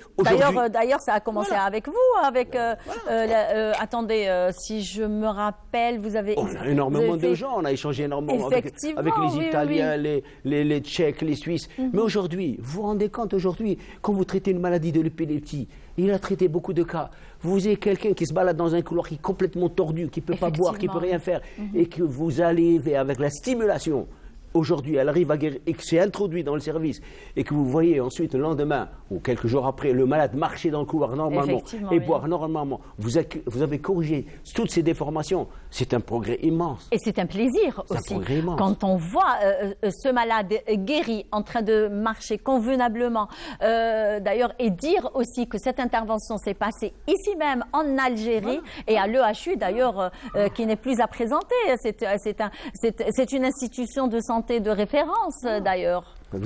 D'ailleurs, ça a commencé avec vous, attendez, si je me rappelle, vous avez... On a énormément de gens, on a échangé énormément avec les Italiens, les Tchèques, les Suisses. Mais aujourd'hui, vous vous rendez compte, quand vous traitez une maladie de l'épilepsie, il a traité beaucoup de cas. Vous avez quelqu'un qui se balade dans un couloir qui est complètement tordu, qui ne peut pas boire, qui ne peut rien faire, et que vous allez avec la stimulation. Aujourd'hui, elle arrive à guérir et que c'est introduit dans le service et que vous voyez ensuite le lendemain ou quelques jours après le malade marcher dans le couloir normalement et boire normalement, vous avez corrigé toutes ces déformations. C'est un progrès immense. Et c'est un plaisir aussi. Un progrès immense. Quand on voit ce malade guéri en train de marcher convenablement, d'ailleurs, et dire aussi que cette intervention s'est passée ici même en Algérie et à l'EHU d'ailleurs, qui n'est plus à présenter. C'est une institution de santé de référence d'ailleurs. Quand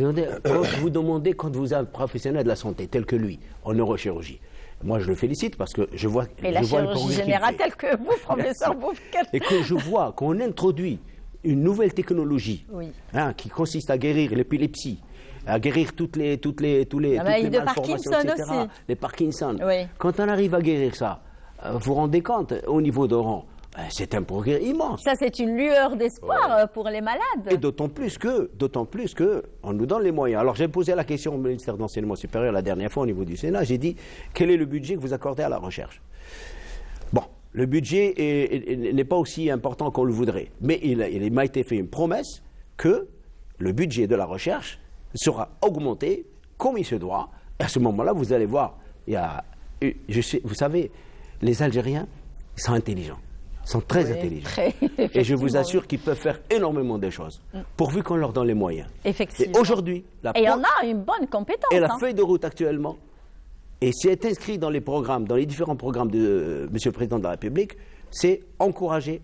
vous demandez, quand vous êtes un professionnel de la santé, tel que lui, en neurochirurgie, moi je le félicite parce que je vois... Et la chirurgie générale telle que vous, professeur Boubkal. Et que je vois qu'on introduit une nouvelle technologie qui consiste à guérir l'épilepsie, à guérir toutes les malformations, etc., aussi. Les Parkinson. Oui. Quand on arrive à guérir ça, vous vous rendez compte, au niveau d'Oran, c'est un progrès immense. Ça, c'est une lueur d'espoir pour les malades. Et d'autant plus que, on nous donne les moyens. Alors, j'ai posé la question au ministère de l'Enseignement supérieur la dernière fois au niveau du Sénat. J'ai dit, quel est le budget que vous accordez à la recherche? Bon, le budget n'est pas aussi important qu'on le voudrait. Mais il m'a été fait une promesse que le budget de la recherche sera augmenté comme il se doit. Et à ce moment-là, vous allez voir, vous savez, les Algériens, ils sont intelligents. Ils sont très intelligents. Et je vous assure qu'ils peuvent faire énormément de choses, pourvu qu'on leur donne les moyens. Effectivement. Et aujourd'hui, et on a une bonne compétence. Et la feuille de route actuellement, et c'est inscrit dans les programmes, dans les différents programmes de M. le Président de la République, c'est encourager,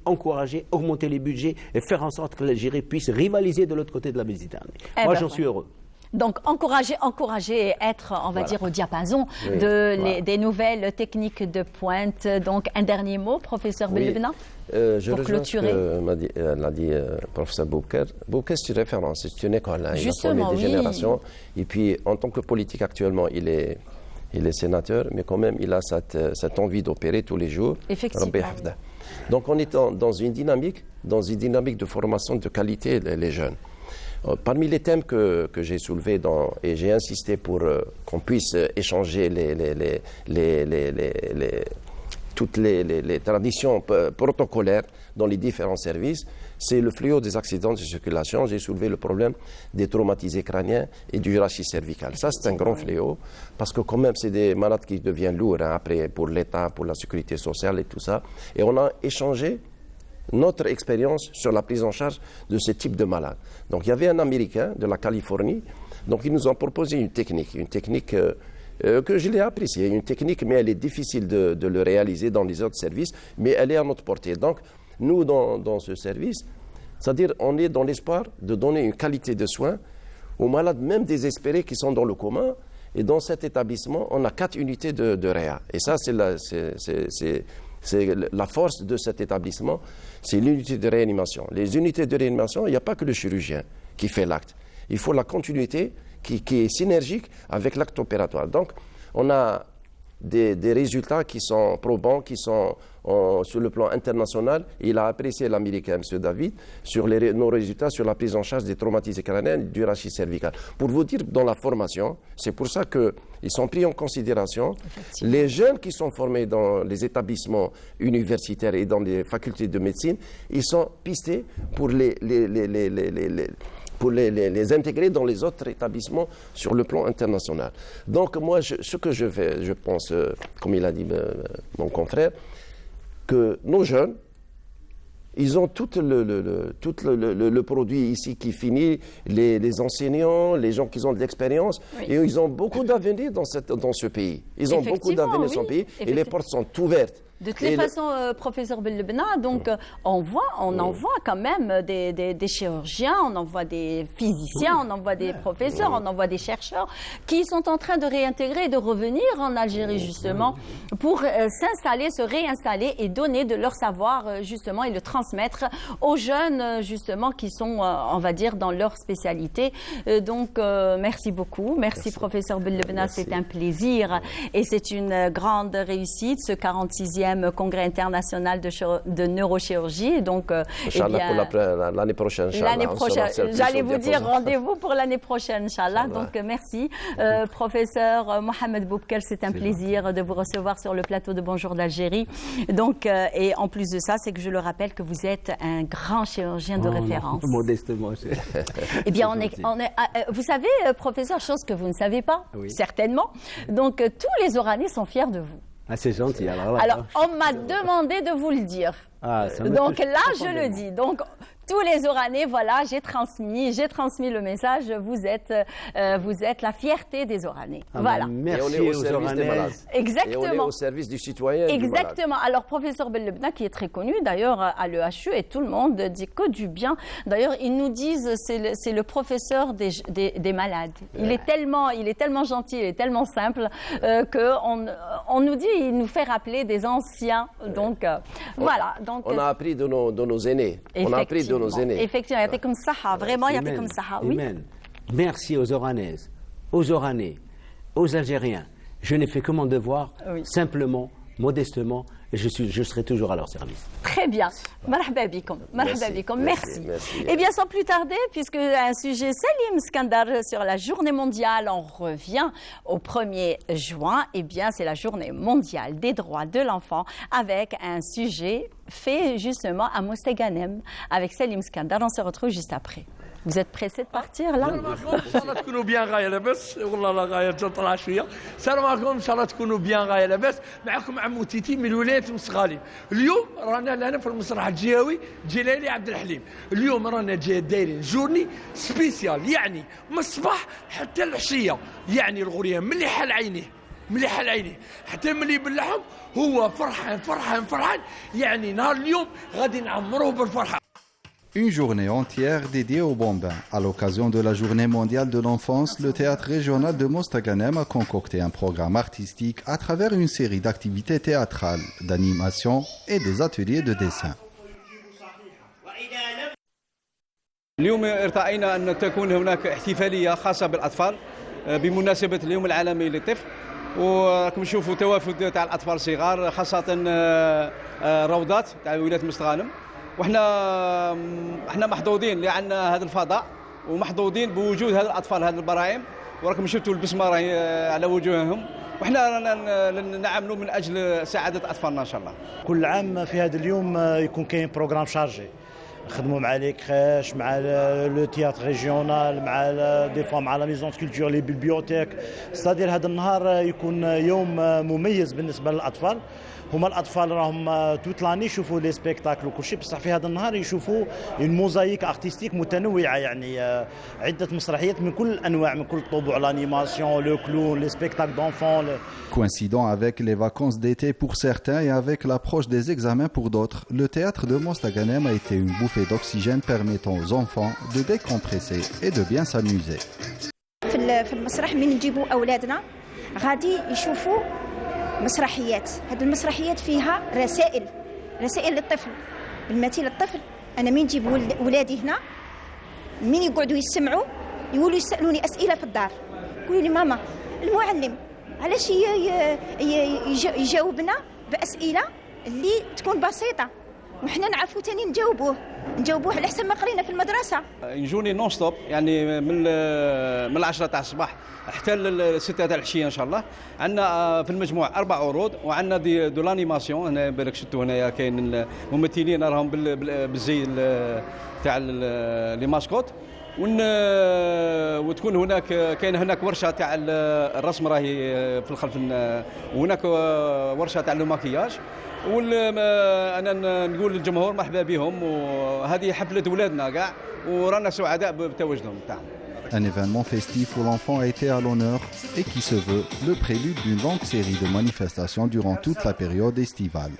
augmenter les budgets et faire en sorte que l'Algérie puisse rivaliser de l'autre côté de la Méditerranée. Moi, j'en suis heureux. Donc, encourager et être, on va dire, au diapason des nouvelles techniques de pointe. Donc, un dernier mot, professeur Belbna, pour clôturer. L'a dit professeur Boubkal. Boubkal, c'est une référence, c'est une école. Il a formé des générations. Et puis, en tant que politique actuellement, il est sénateur, mais quand même, il a cette envie d'opérer tous les jours. Effectivement. Donc, on est dans une dynamique de formation de qualité, les jeunes. Parmi les thèmes que j'ai soulevés et j'ai insisté pour qu'on puisse échanger toutes les traditions protocolaires dans les différents services, c'est le fléau des accidents de circulation. J'ai soulevé le problème des traumatisés crâniens et du rachis cervical. Ça, c'est un grand fléau parce que quand même, c'est des malades qui deviennent lourds après pour l'État, pour la sécurité sociale et tout ça. Et on a échangé notre expérience sur la prise en charge de ce type de malades. Donc il y avait un Américain de la Californie, donc il nous a proposé une technique que je l'ai appréciée, une technique, mais elle est difficile de le réaliser dans les autres services, mais elle est à notre portée. Donc nous, dans ce service, c'est-à-dire on est dans l'espoir de donner une qualité de soins aux malades, même désespérés qui sont dans le coma, et dans cet établissement, on a 4 unités de réa. Et ça, c'est la force de cet établissement, c'est l'unité de réanimation. Les unités de réanimation, il n'y a pas que le chirurgien qui fait l'acte. Il faut la continuité qui est synergique avec l'acte opératoire. Donc, on a des résultats qui sont probants, qui sont sur le plan international. Il a apprécié l'Américain, M. David, sur nos résultats sur la prise en charge des traumatisés crâniens et du rachis cervical. Pour vous dire, dans la formation, c'est pour ça qu'ils sont pris en considération. Les jeunes qui sont formés dans les établissements universitaires et dans les facultés de médecine, ils sont pistés pour les intégrer dans les autres établissements sur le plan international. Donc moi, ce que je fais, je pense, comme il a dit mon confrère, que nos jeunes, ils ont tout le produit ici qui finit, les enseignants, les gens qui ont de l'expérience, et ils ont beaucoup d'avenir dans ce pays. Ils ont beaucoup d'avenir dans ce pays, et les portes sont ouvertes. De toutes les façons, professeur Belbna, donc on en voit quand même des chirurgiens, on en voit des physiciens, on en voit des professeurs, on en voit des chercheurs qui sont en train de réintégrer et de revenir en Algérie justement pour s'installer, se réinstaller et donner de leur savoir justement et le transmettre aux jeunes justement qui sont, on va dire, dans leur spécialité. Donc merci beaucoup, merci professeur Belbna, c'est un plaisir et c'est une grande réussite ce 46e congrès international de neurochirurgie. Donc, pour l'année prochaine. J'allais vous dire rendez-vous pour l'année prochaine, Inch'Allah. Donc, merci. Professeur Mohamed Boubkal, c'est un plaisir de vous recevoir sur le plateau de Bonjour d'Algérie. Donc, et en plus de ça, c'est que je le rappelle que vous êtes un grand chirurgien de référence. Modestement. Eh bien, vous savez, professeur, chose que vous ne savez pas, certainement. Donc, tous les Oranais sont fiers de vous. Ah, c'est gentil. Alors, on m'a demandé de vous le dire. Donc là, je le dis. Donc, tous les Oranais, voilà, j'ai transmis le message. Vous êtes la fierté des Oranais. Voilà. Merci et on est au service des malades. Exactement. Et on est au service du citoyen. Exactement. Alors, professeur Bellebna, qui est très connu d'ailleurs à l'EHU, et tout le monde dit que du bien. D'ailleurs, ils nous disent c'est le professeur des malades. Il est tellement gentil, il est tellement simple qu'on nous dit, il nous fait rappeler des anciens. Donc, voilà. Donc, on a appris de nos aînés. On a appris de nos aînés. Effectivement, il y a comme ça, vraiment, il y a comme ça. Oui. Merci aux Oranaises, aux Oranais, aux Algériens. Je n'ai fait que mon devoir, simplement, modestement, et je serai toujours à leur service. Très bien. Marhaba bikoum. Merci. Eh bien, sans plus tarder, puisque un sujet Salim Skandar sur la journée mondiale, on revient au 1er juin. Eh bien, c'est la journée mondiale des droits de l'enfant avec un sujet fait justement à Mostaganem avec Salim Skandar. On se retrouve juste après. Vous êtes pressé de partir là؟ ان شاء الله تكونوا بيان غايه لاباس والله لا غايه طلع شويه. السلام عليكم ان شاء الله تكونوا بيان غايه لاباس. معكم عمو تيتي من ولايه المسغالي. اليوم رانا لنا في المسرح الجهوي جلالي عبد الحليم. اليوم رانا دايرين جورني سبيسيال يعني من الصباح حتى العشيه. يعني الغريان مليحه لعينيه حتى ملي يبلعهم هو فرحان يعني نهار اليوم غادي نعمروه بالفرحه. Une journée entière dédiée au bambin. À l'occasion de la Journée mondiale de l'enfance, le théâtre régional de Mostaganem a concocté un programme artistique à travers une série d'activités théâtrales, d'animation et des ateliers de dessin. اليوم ارتأينا أن تكون هناك احتفالية خاصة بالأطفال بمناسبة اليوم العالمي للطفل، وراكم تشوفوا توافد تاع الأطفال الصغار خاصة روضات تاع ولاية مستغانم. احنا محظوظين لأن هذا الفضاء ومحظوظين بوجود هذه الأطفال هذه البراعم، وراكم شفتوا البسمة راهي على وجوههم، وإحنا نعملوا من أجل سعادة أطفالنا إن شاء الله. كل عام في هذا اليوم يكون كاين بروغرام شارجي، نخدموا مع لي كريش، مع لو تياتر ريجيونال، مع دي فوا مع لا ميزون كولتور، لي بيبليوتيك. ستادير هذا النهار يكون يوم مميز بالنسبة للأطفال. هما الأطفال راهم توت لاني يشوفوا لي سبيكتاكل وكل شيء، بصح في هذا النهار يشوفوا اون موزايك ارتستيك متنوعة، يعني عدة مسرحيات من كل الأنواع، من كل الطبوع، l'animation, le clown, les spectacles d'enfants. Coïncidant avec les vacances d'été pour certains et avec l'approche des examens pour d'autres, le théâtre de Mostaganem a été une bouffée d'oxygène permettant aux enfants de décompresser et de bien s'amuser. في المسرح من نجيبوا أولادنا غادي يشوفوا مسرحيات. هذه المسرحيات فيها رسائل للطفل، بالمثل الطفل. أنا من نجيب ولادي هنا من يقعدوا يسمعوا يقولوا يسألوني أسئلة في الدار، يقولوا لي ماما المعلم علاش يجاوبنا بأسئلة اللي تكون بسيطة وحنا نعرفوا تاني نجاوبوه على حسب ما قرينا في المدرسة. يجوني نون ستوب، يعني من 10 تاع الصباح حتى ل 6 تاع العشيه ان شاء الله. عندنا في المجموع 4 عروض، وعندنا دو لانيماسيون. هنا بالك شفتوا هنايا كاين الممثلين راهم بالزي تاع لي ماسكوت، وتكون هناك كاين هناك ورشه تاع الرسم راهي في الخلف، وهناك ورشه تاع الماكياج. انا نقول للجمهور مرحبا بهم، وهذه حفله ولادنا كاع، ورانا سعداء بتواجدهم تاعهم. Un événement festif où l'enfant a été à l'honneur et qui se veut le prélude d'une longue série de manifestations durant toute la période estivale.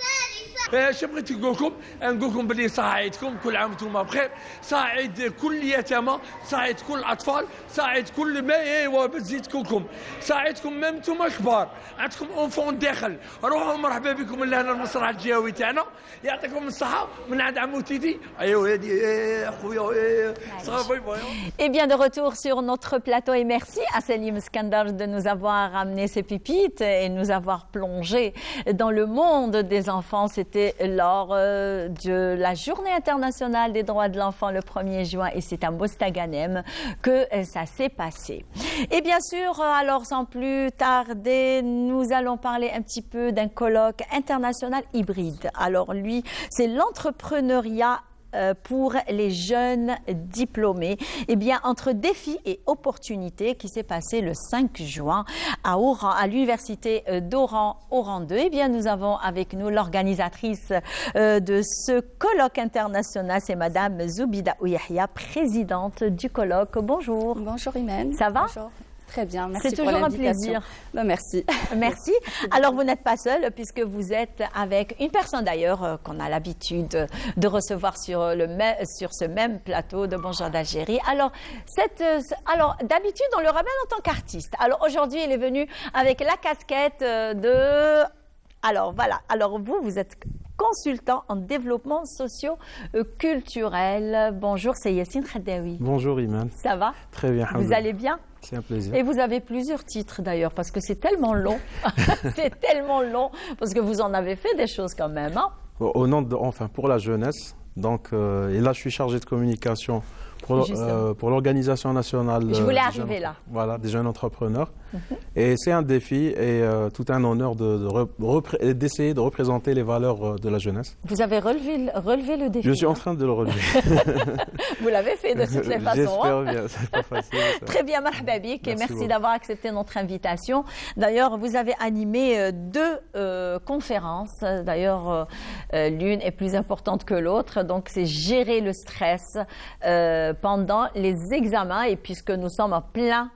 اش بغيت نقول لكم بلي ساعدكم كل عام وانتم بخير، ساعد كل اليتامى، ساعد كل الاطفال، ساعد كل ما ايوا بزيدكم، ساعدكم ميم نتوما كبار عندكم اونفون داخل، روحوا مرحبا بكم لهنا المسرح الجهوي تاعنا، يعطيكم الصحه من عند عمو تيتي. ايوا هادي خويا صافي. Et bien de retour sur notre plateau, et merci à Salim Skandar de nous avoir amené ces pépites et nous avoir plongé dans le monde des enfants. C'était lors de la Journée internationale des droits de l'enfant le 1er juin, et c'est à Mostaganem que ça s'est passé. Et bien sûr, alors sans plus tarder, nous allons parler un petit peu d'un colloque international hybride. Alors lui, c'est l'entrepreneuriat pour les jeunes diplômés. Eh bien, entre défis et opportunités qui s'est passé le 5 juin à Oran, à l'université d'Oran, Oran 2, eh bien, nous avons avec nous l'organisatrice de ce colloque international, c'est Madame Zoubida Ouyahia, présidente du colloque. Bonjour. Bonjour Imen. Ça va? Bonjour. Très bien, merci pour l'invitation. l'invitation. C'est toujours un plaisir. Ben, merci. Merci. Alors, vous n'êtes pas seule puisque vous êtes avec une personne d'ailleurs qu'on a l'habitude de recevoir sur ce même plateau de Bonjour d'Algérie. Alors, d'habitude, on le ramène en tant qu'artiste. Alors, aujourd'hui, il est venu avec la casquette de... Alors, voilà. Alors, vous êtes consultant en développement socio-culturel. Bonjour, c'est Yassine Khadaoui. Bonjour Iman. Ça va? Très bien. Vous allez bien? C'est un plaisir. Et vous avez plusieurs titres d'ailleurs, parce que c'est tellement long. C'est tellement long, parce que vous en avez fait des choses quand même. Hein? Au nom pour la jeunesse. Donc, et là, je suis chargé de communication pour l'Organisation nationale. Je voulais arriver là. Voilà, des jeunes entrepreneurs. Et c'est un défi et tout un honneur d'essayer de représenter les valeurs de la jeunesse. Vous avez relevé le défi. Je suis en train de le relever. Vous l'avez fait de toutes les façons. J'espère bien, c'est pas facile. Très bien, marhaba bik, et merci d'avoir accepté notre invitation. D'ailleurs, vous avez animé 2 conférences. D'ailleurs, l'une est plus importante que l'autre. Donc, c'est gérer le stress pendant les examens. Et puisque nous sommes en plein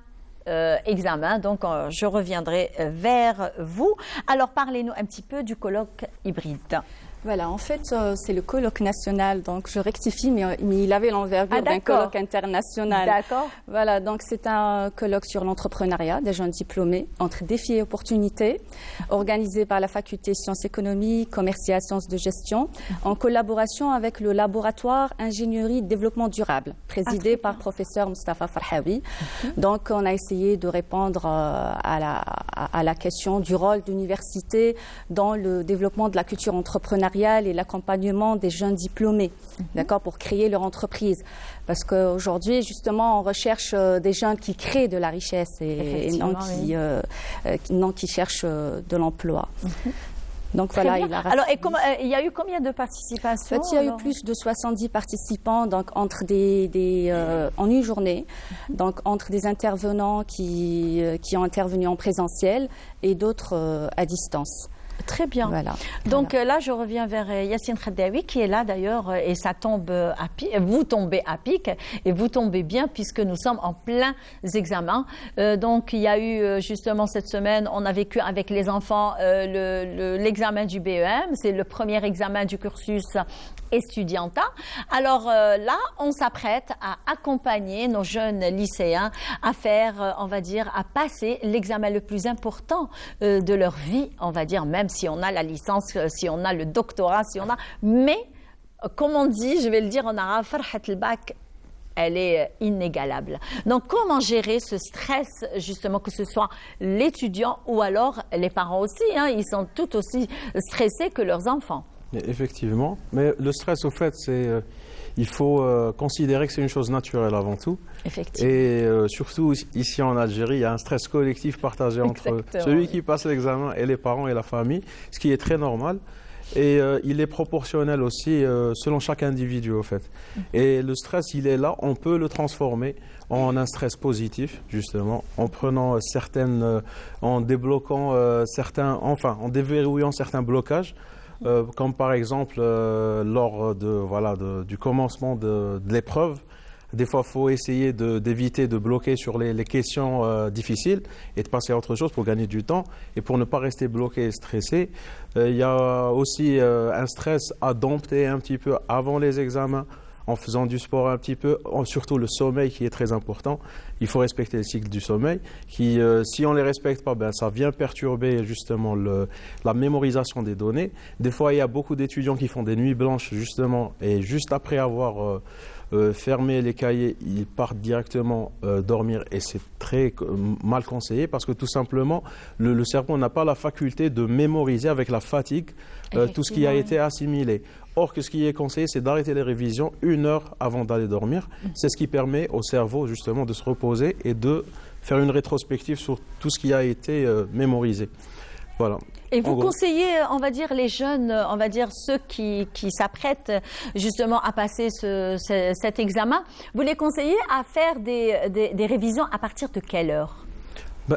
examen, donc je reviendrai vers vous. Alors, parlez-nous un petit peu du colloque hybride. Voilà, en fait, c'est le colloque national, donc je rectifie, mais il avait l'envergure d'un colloque international. D'accord. Voilà, donc c'est un colloque sur l'entrepreneuriat des jeunes diplômés entre défis et opportunités, organisé par la faculté sciences économiques, commerciales, sciences de gestion, en collaboration avec le laboratoire ingénierie développement durable, présidé par professeur Moustapha Farhawi. Donc, on a essayé de répondre à la question du rôle d'université dans le développement de la culture entrepreneuriale et l'accompagnement des jeunes diplômés, d'accord, pour créer leur entreprise. Parce qu'aujourd'hui, justement, on recherche des jeunes qui créent de la richesse et non qui cherchent de l'emploi. Donc voilà, Alors, il y a eu combien de participations? En fait, il y a eu plus de 70 participants, donc en une journée, donc entre des intervenants qui ont intervenu en présentiel et d'autres à distance. Très bien. Voilà. Donc là, je reviens vers Yassine Khadaoui qui est là d'ailleurs et ça tombe à pic. Vous tombez à pic et vous tombez bien puisque nous sommes en plein examen. Donc il y a eu justement cette semaine, on a vécu avec les enfants l'examen du BEM. C'est le premier examen du cursus estudianta. Alors là, on s'apprête à accompagner nos jeunes lycéens à faire, on va dire, à passer l'examen le plus important de leur vie, on va dire, même si on a la licence, si on a le doctorat, mais comme on dit, je vais le dire en arabe, farhat al-bac, elle est inégalable. Donc, comment gérer ce stress, justement, que ce soit l'étudiant ou alors les parents aussi, hein, ils sont tout aussi stressés que leurs enfants. Effectivement, mais le stress, au fait, il faut considérer que c'est une chose naturelle avant tout. Effectivement. Et surtout, ici en Algérie, il y a un stress collectif partagé entre celui qui passe l'examen et les parents et la famille, ce qui est très normal. Et il est proportionnel aussi selon chaque individu, au fait. Et le stress, il est là, on peut le transformer en un stress positif, justement, en prenant en débloquant en déverrouillant certains blocages. Comme par exemple lors du commencement de l'épreuve, des fois il faut essayer d'éviter de bloquer sur les questions difficiles et de passer à autre chose pour gagner du temps et pour ne pas rester bloqué et stressé. Il y a aussi un stress à dompter un petit peu avant les examens, en faisant du sport un petit peu, surtout le sommeil qui est très important. Il faut respecter le cycle du sommeil qui, si on ne les respecte pas, ça vient perturber justement la mémorisation des données. Des fois, il y a beaucoup d'étudiants qui font des nuits blanches justement et juste après avoir fermé les cahiers, ils partent directement dormir et c'est très mal conseillé parce que tout simplement, le cerveau n'a pas la faculté de mémoriser avec la fatigue tout ce qui a été assimilé. Or, que ce qui est conseillé, c'est d'arrêter les révisions 1 heure avant d'aller dormir. C'est ce qui permet au cerveau, justement, de se reposer et de faire une rétrospective sur tout ce qui a été mémorisé. Voilà. Et vous conseillez, on va dire, les jeunes, on va dire ceux qui s'apprêtent justement à passer cet examen, vous les conseillez à faire des révisions à partir de quelle heure?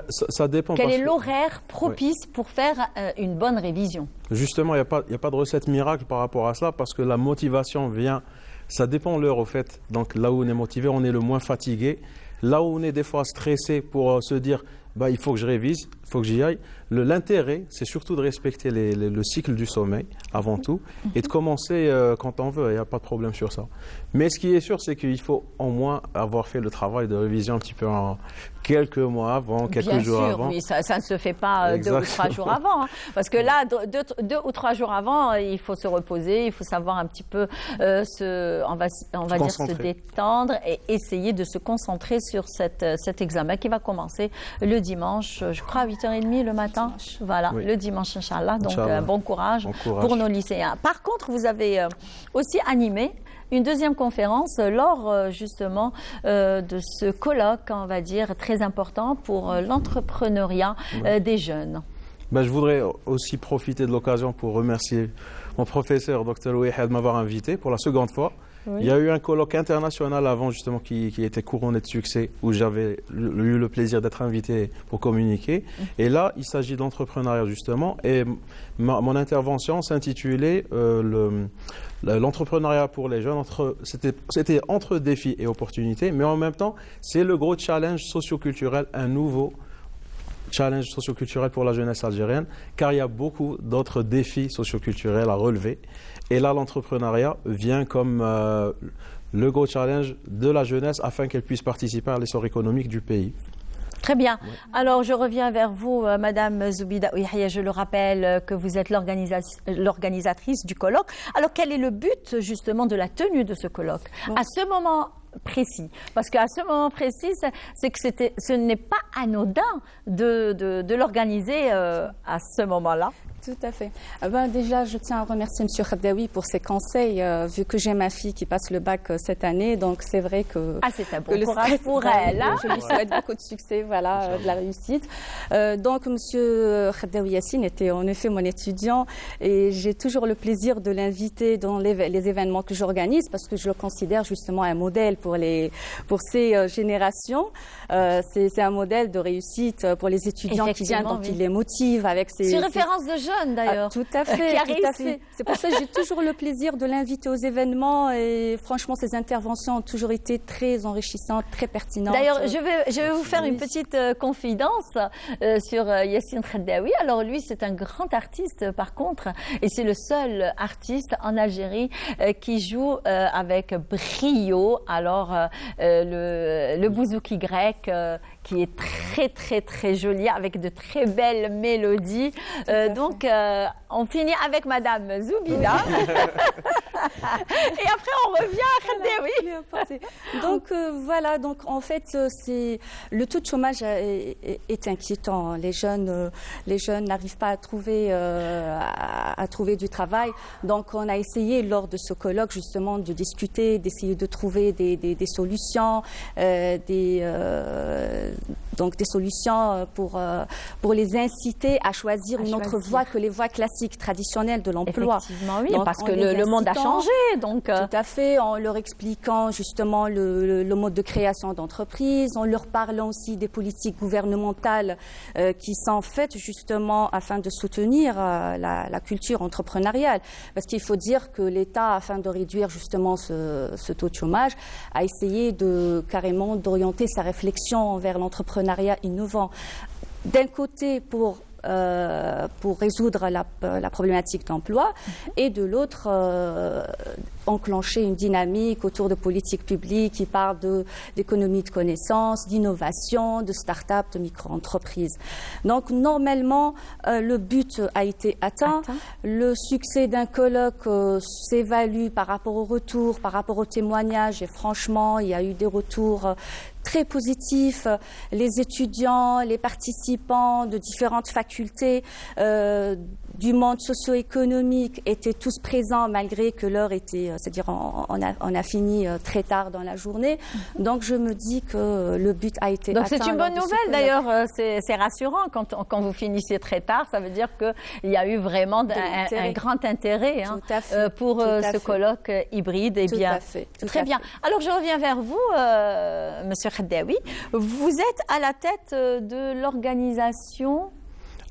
Ça dépend. Quel est l'horaire propice pour faire une bonne révision? Justement, il n'y a pas de recette miracle par rapport à cela parce que la motivation vient, ça dépend de l'heure au fait. Donc là où on est motivé, on est le moins fatigué. Là où on est des fois stressé pour se dire il faut que je révise, il faut que j'y aille. L'intérêt, c'est surtout de respecter le cycle du sommeil avant tout et de commencer quand on veut. Il n'y a pas de problème sur ça. Mais ce qui est sûr, c'est qu'il faut au moins avoir fait le travail de révision un petit peu en quelques mois avant, quelques jours avant. Bien sûr, oui, ça ne se fait pas 2 ou 3 jours avant. Hein, parce que là, 2 ou 3 jours avant, il faut se reposer, il faut savoir un petit peu on va dire se détendre et essayer de se concentrer sur cet examen qui va commencer le dimanche, je crois à 8h30 le matin. Voilà, oui. Le dimanche, Inch'Allah. Donc, bon courage pour nos lycéens. Par contre, vous avez aussi animé une deuxième conférence lors justement de ce colloque, on va dire, très important pour l'entrepreneuriat des jeunes. Je voudrais aussi profiter de l'occasion pour remercier mon professeur, Dr Ouihed, de m'avoir invité pour la seconde fois. Oui. Il y a eu un colloque international avant justement qui était couronné de succès où j'avais eu le plaisir d'être invité pour communiquer. Et là, il s'agit d'entrepreneuriat justement. Et mon intervention s'intitulait l'entrepreneuriat pour les jeunes. C'était entre défis et opportunités, mais en même temps, c'est le gros challenge socio-culturel, un nouveau challenge socio-culturel pour la jeunesse algérienne, car il y a beaucoup d'autres défis socio-culturels à relever. Et là, l'entrepreneuriat vient comme le gros challenge de la jeunesse afin qu'elle puisse participer à l'essor économique du pays. Très bien. Ouais. Alors, je reviens vers vous, Madame Zoubida Ouihia. Je le rappelle que vous êtes l'organisatrice du colloque. Alors, quel est le but, justement, de la tenue de ce colloque à ce moment précis? Parce qu'à ce moment précis, c'est que ce n'est pas anodin de l'organiser à ce moment-là. Tout à fait. Déjà, je tiens à remercier M. Khadaoui pour ses conseils, vu que j'ai ma fille qui passe le bac cette année. Donc, c'est vrai que... c'est un bon courage pour elle. Hein? Je lui souhaite beaucoup de succès, de la réussite. Donc, M. Khadaoui Yassine était en effet mon étudiant et j'ai toujours le plaisir de l'inviter dans les événements que j'organise parce que je le considère justement un modèle pour ces générations. C'est un modèle de réussite pour les étudiants qui viennent, donc il les motive avec ses... C'est une référence de jeune d'ailleurs. Tout à fait. Tout à fait. C'est pour ça que j'ai toujours le plaisir de l'inviter aux événements et franchement, ses interventions ont toujours été très enrichissantes, très pertinentes. D'ailleurs, je vais vous faire une petite confidence sur Yassine Khadaoui. Alors lui, c'est un grand artiste par contre, et c'est le seul artiste en Algérie qui joue avec brio. Alors le bouzouki grec qui est très très très joli avec de très belles mélodies. Donc on finit avec Madame Zoubida et après on revient à Khadaoui. Donc voilà, donc en fait c'est le taux de chômage est inquiétant. Les jeunes n'arrivent pas à trouver du travail. Donc on a essayé lors de ce colloque justement de discuter, d'essayer de trouver des solutions, donc des solutions pour les inciter à choisir une autre voie que les voies classiques, traditionnelles de l'emploi. Effectivement, oui, donc, parce que le monde a changé. Donc... Tout à fait, en leur expliquant justement le mode de création d'entreprise, en leur parlant aussi des politiques gouvernementales qui sont faites justement afin de soutenir la culture entrepreneuriale. Parce qu'il faut dire que l'État, afin de réduire justement ce taux de chômage, a essayé carrément d'orienter sa réflexion vers l'entrepreneuriat innovant. D'un côté, pour résoudre la problématique d'emploi et de l'autre, enclencher une dynamique autour de politiques publiques qui parlent d'économie de connaissances, d'innovation, de start-up, de micro-entreprises. Donc, normalement, le but a été atteint. Le succès d'un colloque s'évalue par rapport au retour, par rapport aux témoignages et franchement, il y a eu des retours très positifs. Les étudiants, les participants de différentes facultés du monde socio-économique étaient tous présents malgré que l'heure était, c'est-à-dire on a fini très tard dans la journée. Donc je me dis que le but a été atteint. Donc c'est une bonne nouvelle d'ailleurs, c'est rassurant quand vous finissez très tard, ça veut dire qu'il y a eu vraiment un grand intérêt pour ce colloque hybride. Eh bien, très bien. Alors je reviens vers vous, Monsieur Khaddaoui. Vous êtes à la tête de l'organisation.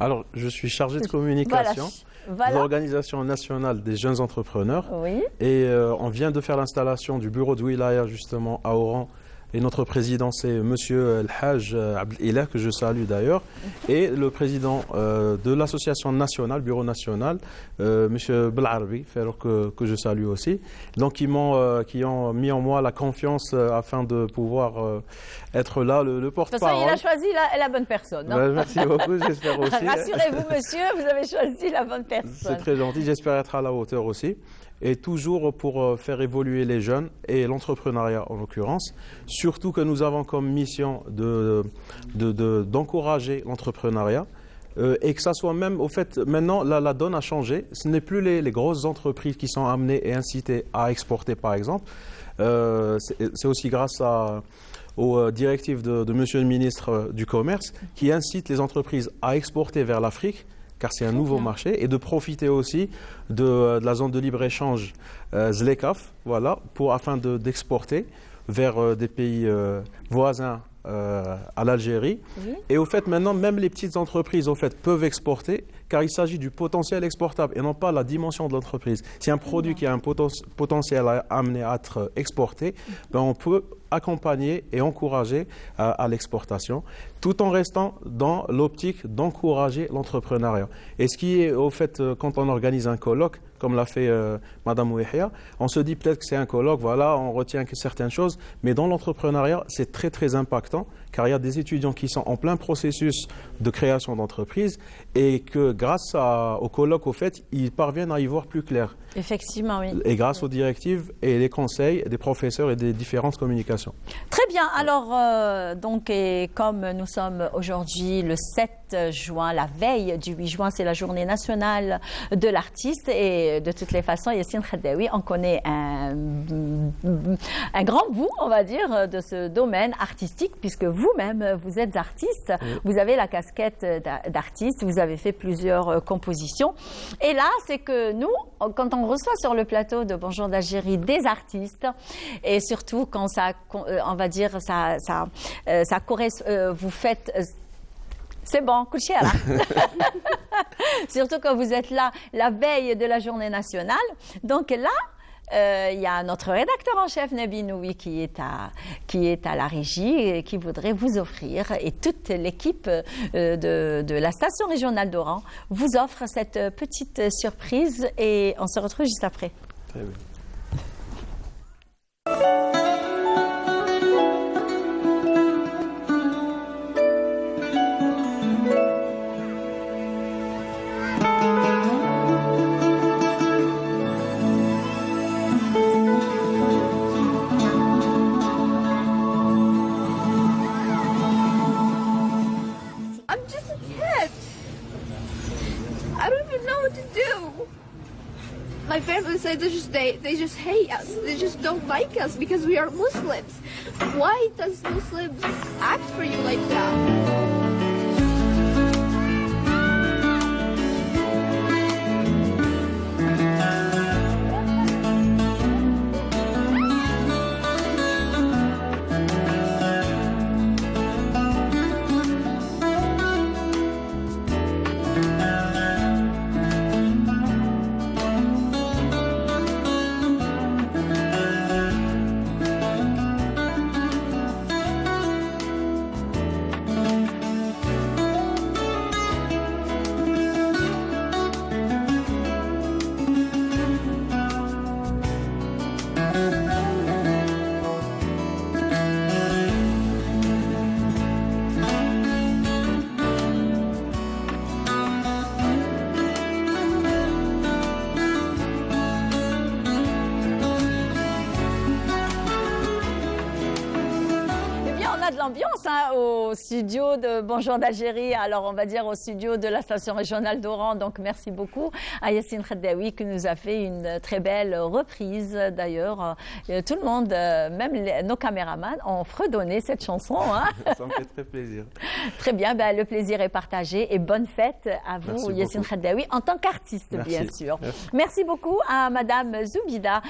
Alors, je suis chargé de communication de l'Organisation nationale des jeunes entrepreneurs. Oui. Et on vient de faire l'installation du bureau de Wilaya, justement, à Oran. Et notre président, c'est M. El Haj Abdelilah, que je salue d'ailleurs. Et le président de l'association nationale, bureau national, M. Belarbi, que je salue aussi. Donc, qui ont mis en moi la confiance afin de pouvoir être là, le porte-parole. De toute façon, il a choisi la bonne personne. Merci beaucoup, j'espère aussi. Rassurez-vous, monsieur, vous avez choisi la bonne personne. C'est très gentil, j'espère être à la hauteur aussi. Et toujours pour faire évoluer les jeunes et l'entrepreneuriat en l'occurrence. Surtout que nous avons comme mission d'encourager l'entrepreneuriat et que ça soit même, au fait, maintenant la donne a changé. Ce n'est plus les grosses entreprises qui sont amenées et incitées à exporter par exemple. C'est aussi grâce aux directives de Monsieur le ministre du Commerce qui incite les entreprises à exporter vers l'Afrique, car c'est un nouveau marché, et de profiter aussi de la zone de libre-échange ZLECAf, voilà, afin d'exporter vers des pays voisins à l'Algérie. Oui. Et au fait, maintenant, même les petites entreprises au fait, peuvent exporter, car il s'agit du potentiel exportable et non pas la dimension de l'entreprise. Si un produit qui a un potentiel à amener à être exporté, ben on peut accompagner et encourager à l'exportation, tout en restant dans l'optique d'encourager l'entrepreneuriat. Et ce qui est, au fait, quand on organise un colloque, comme l'a fait Madame Ouihia, on se dit peut-être que c'est un colloque, voilà, on retient que certaines choses, mais dans l'entrepreneuriat, c'est très très impactant, car il y a des étudiants qui sont en plein processus de création d'entreprise et que grâce au colloque, au fait, ils parviennent à y voir plus clair. Effectivement, oui. Et grâce aux directives et les conseils des professeurs et des différentes communications. Très bien. Alors, donc, et comme nous sommes aujourd'hui le 7 juin, la veille du 8 juin, c'est la journée nationale de l'artiste. Et de toutes les façons, Yassine Khaddaoui, on connaît un grand bout, on va dire, de ce domaine artistique, puisque vous-même, vous êtes artiste. Oui. Vous avez la casquette d'artiste, vous avez fait plusieurs compositions. Et là, c'est que nous, quand on reçoit sur le plateau de Bonjour d'Algérie des artistes, et surtout quand ça, on va dire, ça correspond, vous faites... C'est bon, coup de chien, là. Surtout quand vous êtes là la veille de la journée nationale. Donc là, il y a notre rédacteur en chef, Nabi Noui, qui est à la régie et qui voudrait vous offrir, et toute l'équipe de la station régionale d'Oran vous offre cette petite surprise, et on se retrouve juste après. Très bien. My family said they just hate us. They just don't like us because we are Muslims. Why does Muslims act for you like that? de l'ambiance au studio de Bonjour d'Algérie. Alors, on va dire au studio de la station régionale d'Oran. Donc, merci beaucoup à Yassine Khaddaoui qui nous a fait une très belle reprise. D'ailleurs, tout le monde, même nos caméramans, ont fredonné cette chanson. Ça me fait très plaisir. Très bien, le plaisir est partagé et bonne fête à vous, Yassine Khaddaoui, en tant qu'artiste, bien sûr. Merci beaucoup à Madame Zoubida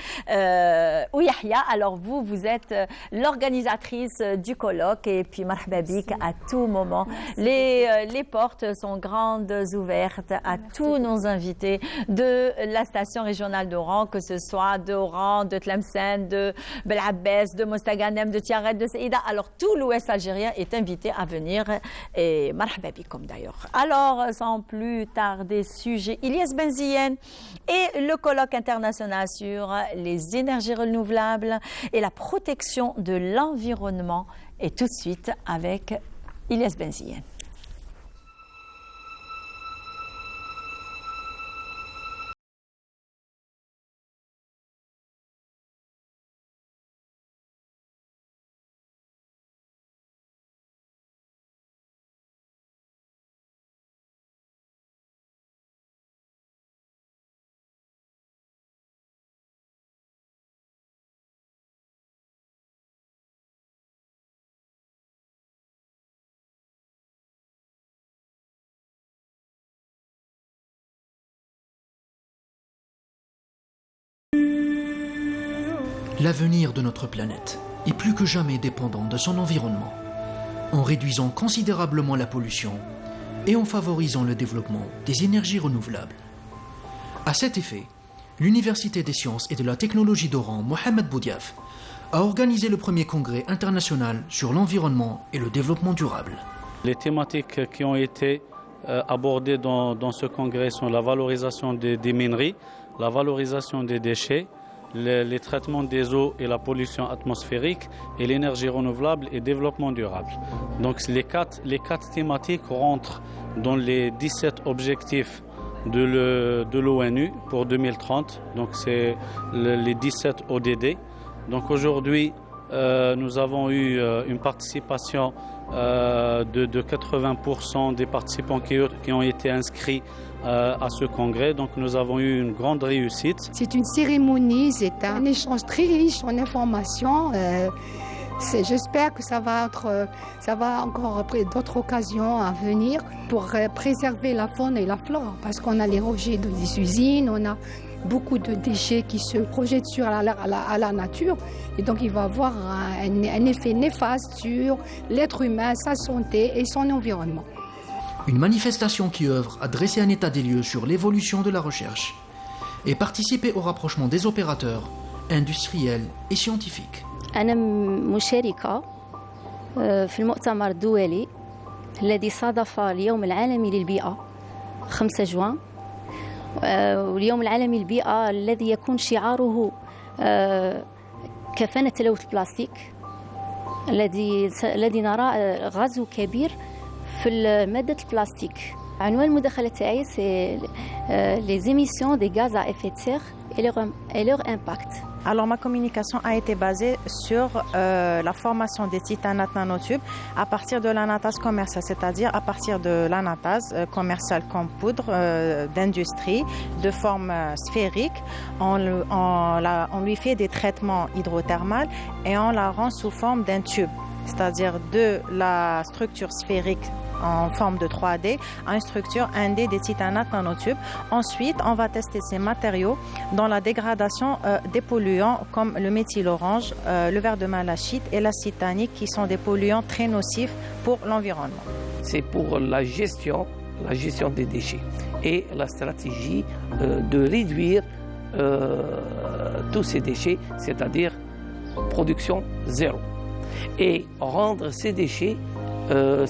Ouyahia. Alors, vous êtes l'organisatrice du colloque et puis marhaba bik à tout moment. Les portes sont grandes ouvertes à tous nos invités de la station régionale d'Oran, que ce soit d'Oran, de Tlemcen, de Bel Abbès, de Mostaganem, de Tiaret, de Saïda. Alors tout l'Ouest algérien est invité à venir et marhaba bikum d'ailleurs. Alors sans plus tarder, sujet Ilyes Benziyen et le colloque international sur les énergies renouvelables et la protection de l'environnement. Et tout de suite avec Ilyes Benziyen. L'avenir de notre planète est plus que jamais dépendant de son environnement. En réduisant considérablement la pollution et en favorisant le développement des énergies renouvelables. À cet effet, l'Université des sciences et de la technologie d'Oran, Mohamed Boudiaf, a organisé le premier congrès international sur l'environnement et le développement durable. Les thématiques qui ont été abordées dans ce congrès sont la valorisation des minerais, la valorisation des déchets, les traitements des eaux et la pollution atmosphérique et l'énergie renouvelable et développement durable. Donc les quatre thématiques rentrent dans les 17 objectifs de l'ONU pour 2030. Donc c'est les 17 ODD. Donc aujourd'hui, nous avons eu une participation de 80% des participants qui ont été inscrits à ce congrès. Donc nous avons eu une grande réussite. C'est une cérémonie, c'est un échange très riche en informations. J'espère que ça va encore d'autres occasions à venir pour préserver la faune et la flore, parce qu'on a les rejets des usines, on a beaucoup de déchets qui se projettent sur à la nature, et donc il va avoir un effet néfaste sur l'être humain, sa santé et son environnement. Une manifestation qui œuvre à dresser un état des lieux sur l'évolution de la recherche et participer au rapprochement des opérateurs, industriels et scientifiques. أنا مشاركة في المؤتمر الدولي الذي صادف اليوم العالمي للبيئة 5 جوان، واليوم العالمي للبيئة الذي يكون شعاره كفانا تلوث البلاستيك الذي نرى غزو كبير في مادة البلاستيك. عنوان المداخلة تاعي سي les émissions des gaz à effet de serre et leur impact. Alors ma communication a été basée sur la formation des titanates nanotubes à partir de l'anatase commerciale, c'est-à-dire à partir de l'anatase commerciale comme poudre d'industrie de forme sphérique. On lui fait des traitements hydrothermaux et on la rend sous forme d'un tube, c'est-à-dire de la structure sphérique en forme de 3D à une structure 1D des titanates nanotubes. Ensuite, on va tester ces matériaux dans la dégradation des polluants comme le méthyl-orange, le verre de malachite et l'acide tannique qui sont des polluants très nocifs pour l'environnement. C'est pour la gestion des déchets et la stratégie de réduire tous ces déchets, c'est-à-dire production zéro. Et rendre ces déchets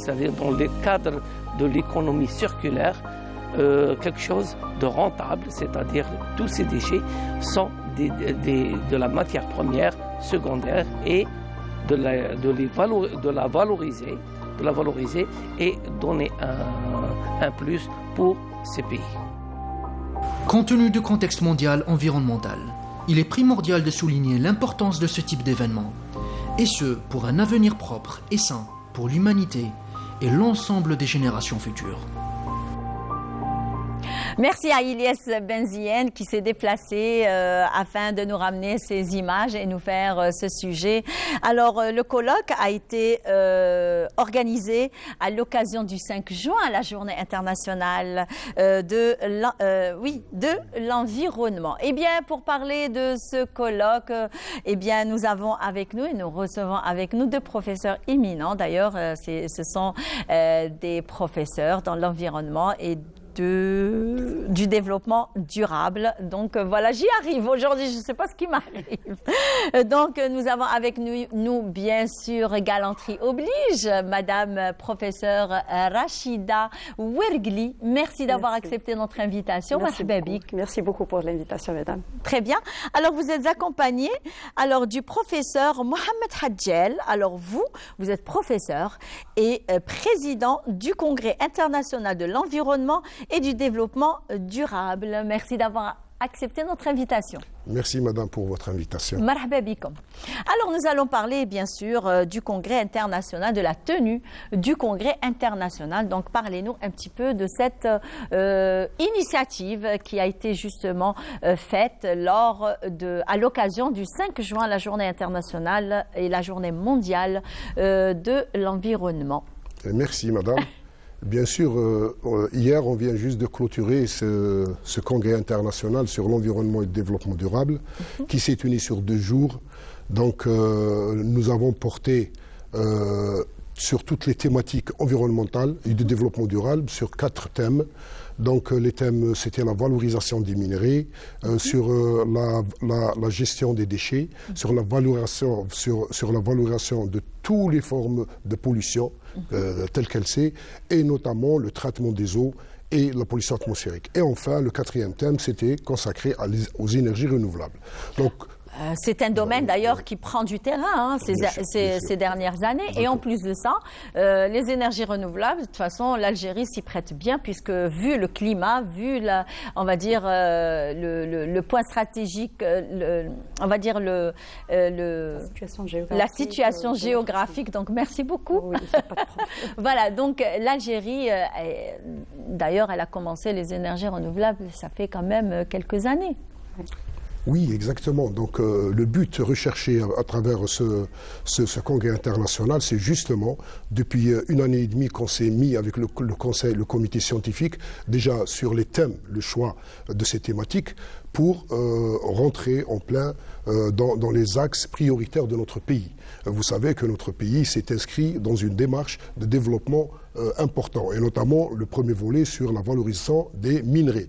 c'est-à-dire dans le cadre de l'économie circulaire, quelque chose de rentable, c'est-à-dire tous ces déchets sont de la matière première secondaire et de la valoriser et donner un plus pour ces pays. Compte tenu du contexte mondial environnemental, il est primordial de souligner l'importance de ce type d'événement Et ce, pour un avenir propre et sain pour l'humanité et l'ensemble des générations futures. Merci à Ilyes Benzien qui s'est déplacé afin de nous ramener ces images et nous faire ce sujet. Alors, le colloque a été organisé à l'occasion du 5 juin, la journée internationale de l'environnement. Eh bien, pour parler de ce colloque, eh bien, nous avons avec nous et nous recevons avec nous deux professeurs éminents. D'ailleurs, ce sont des professeurs dans l'environnement et du développement durable. Donc voilà, j'y arrive aujourd'hui, je ne sais pas ce qui m'arrive. Donc nous avons avec nous bien sûr, galanterie oblige, Madame professeure Rachida Ouergli. Merci d'avoir accepté notre invitation. Merci beaucoup pour l'invitation, Mesdames. Très bien. Alors vous êtes accompagnée du professeur Mohamed Hadjel. Alors vous êtes professeur et président du Congrès international de l'environnement et du développement durable. Merci d'avoir accepté notre invitation. Merci Madame pour votre invitation. Marhaba bikum. Alors nous allons parler bien sûr du Congrès international, de la tenue du Congrès international. Donc parlez-nous un petit peu de cette initiative qui a été justement faite à l'occasion du 5 juin, la journée internationale et la journée mondiale de l'environnement. Merci Madame. Bien sûr, hier, on vient juste de clôturer ce congrès international sur l'environnement et le développement durable, qui s'est tenu sur 2 jours. Donc, nous avons porté sur toutes les thématiques environnementales et du développement durable, sur 4 thèmes. Donc, les thèmes, c'était la valorisation des minerais, sur la gestion des déchets, sur la valorisation de toutes les formes de pollution, telle qu'elle c'est, et notamment le traitement des eaux et la pollution atmosphérique. Et enfin, le 4e thème, c'était consacré aux énergies renouvelables. Donc, c'est un domaine d'ailleurs qui prend du terrain ces dernières années. Et en plus de ça, les énergies renouvelables, de toute façon, l'Algérie s'y prête bien puisque vu le climat, vu la point stratégique, la situation géographique. Donc merci beaucoup. Oui, pas de problème. Voilà, donc l'Algérie, d'ailleurs, elle a commencé les énergies renouvelables, ça fait quand même quelques années. Oui, exactement. Donc le but recherché à travers ce congrès international, c'est justement, depuis 1 année et demie qu'on s'est mis avec le comité scientifique, déjà sur les thèmes, le choix de ces thématiques, pour rentrer en plein dans les axes prioritaires de notre pays. Vous savez que notre pays s'est inscrit dans une démarche de développement important, et notamment le premier volet sur la valorisation des minerais.